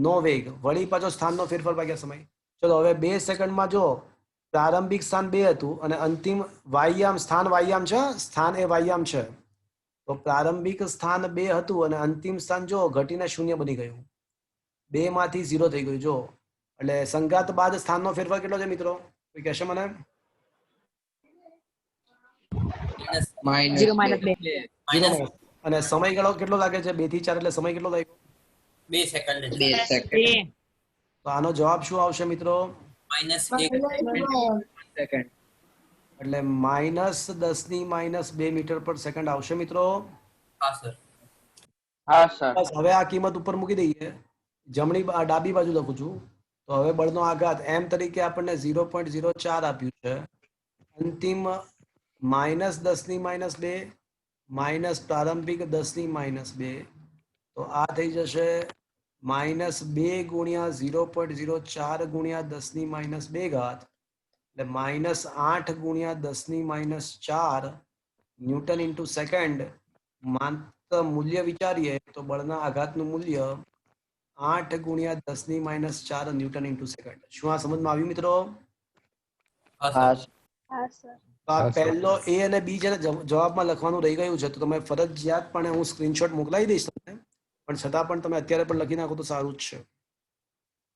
નો વેગ વળી પાછો સ્થાનનો ફેરફાર ભાગ્યા સમય. ચલો હવે 2 સેકન્ડમાં જો પ્રારંભિક સ્થાન 2 હતું અને અંતિમ વાયામ સ્થાન વાયામ છે, સ્થાન એ વાયામ છે. તો પ્રારંભિક સ્થાન 2 હતું અને અંતિમ સ્થાન જો ઘટીને 0 બની ગયું. 2 માંથી 0 થઈ ગયું જો. એટલે સંઘાત બાદ સ્થાનનો ફેરફાર કેટલો છે મિત્રો? કોઈ કહેશે મને? -0 -2 માઇનસ અને સમયગાળો કેટલો લાગે છે? 2 થી 4 એટલે સમય કેટલો લાગ્યો? 2 સેકન્ડ તો આનો જવાબ શું આવશે મિત્રો? -1 સેકન્ડ. એટલે -10⁻² મીટર પર સેકન્ડ આવશે મિત્રો. હા સર હા સર. બસ હવે આ કિંમત ઉપર મૂકી દઈએ. ડાબી બાજુ લખું છું. તો હવે બળનો આઘાત m તરીકે આપણને 0.04 આપ્યું છે. અંતિમ -10⁻² માઇનસ પ્રારંભિક 10⁻². તો આ થઈ જશે -2 ગુણ્યા 0.04 ગુણ્યા 10⁻² ઘાત. એટલે -8 ગુણ્યા 10⁻4 ન્યૂટન ઇન્ટુ સેકન્ડ. માત્ર મૂલ્ય વિચારીએ તો બળના આઘાતનું મૂલ્ય 8 ગુણ્યા 10⁻4 ન્યૂટન ઇન્ટુ સેકન્ડ. શું આ સમજમાં આવ્યું મિત્રો? હા સર તો આ પહેલો A અને B છે ને જવાબમાં લખવાનું રહી ગયું છે. તો તમે ફરજિયાત પણ હું સ્ક્રીનશોટ મોકલાવી દઈશ તમને, પણ છતાં પણ તમે અત્યારે પણ લખી નાખો તો સારું જ છે.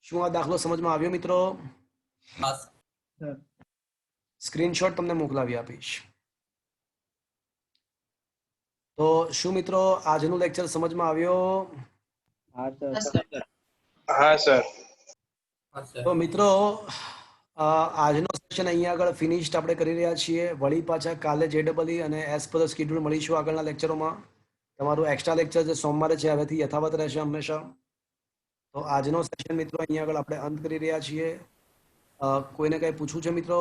શું આ દાખલો સમજમાં આવ્યો મિત્રો? હા સર સ્ક્રીનશોટ તમને મોકલાવી આપીશ. તો શું મિત્રો આજનું લેક્ચર સમજમાં આવ્યો? હા સર. હા સર હા સર તો મિત્રો આજનો સેશન અહીંયા આગળ ફિનિશ્ડ આપણે કરી રહ્યા છીએ. વળી પાછા કાલે JEE અને એઝ પર સ્કેડ્યુલ મળીશું આગળના લેક્ચરોમાં. તમારું એક્સ્ટ્રા લેક્ચર જે સોમવારે છે હવેથી યથાવત રહેશે હંમેશા. તો આજનો સેશન મિત્રો અહીંયા આગળ આપણે અંત કરી રહ્યા છીએ. કોઈને કંઈ પૂછવું છે મિત્રો?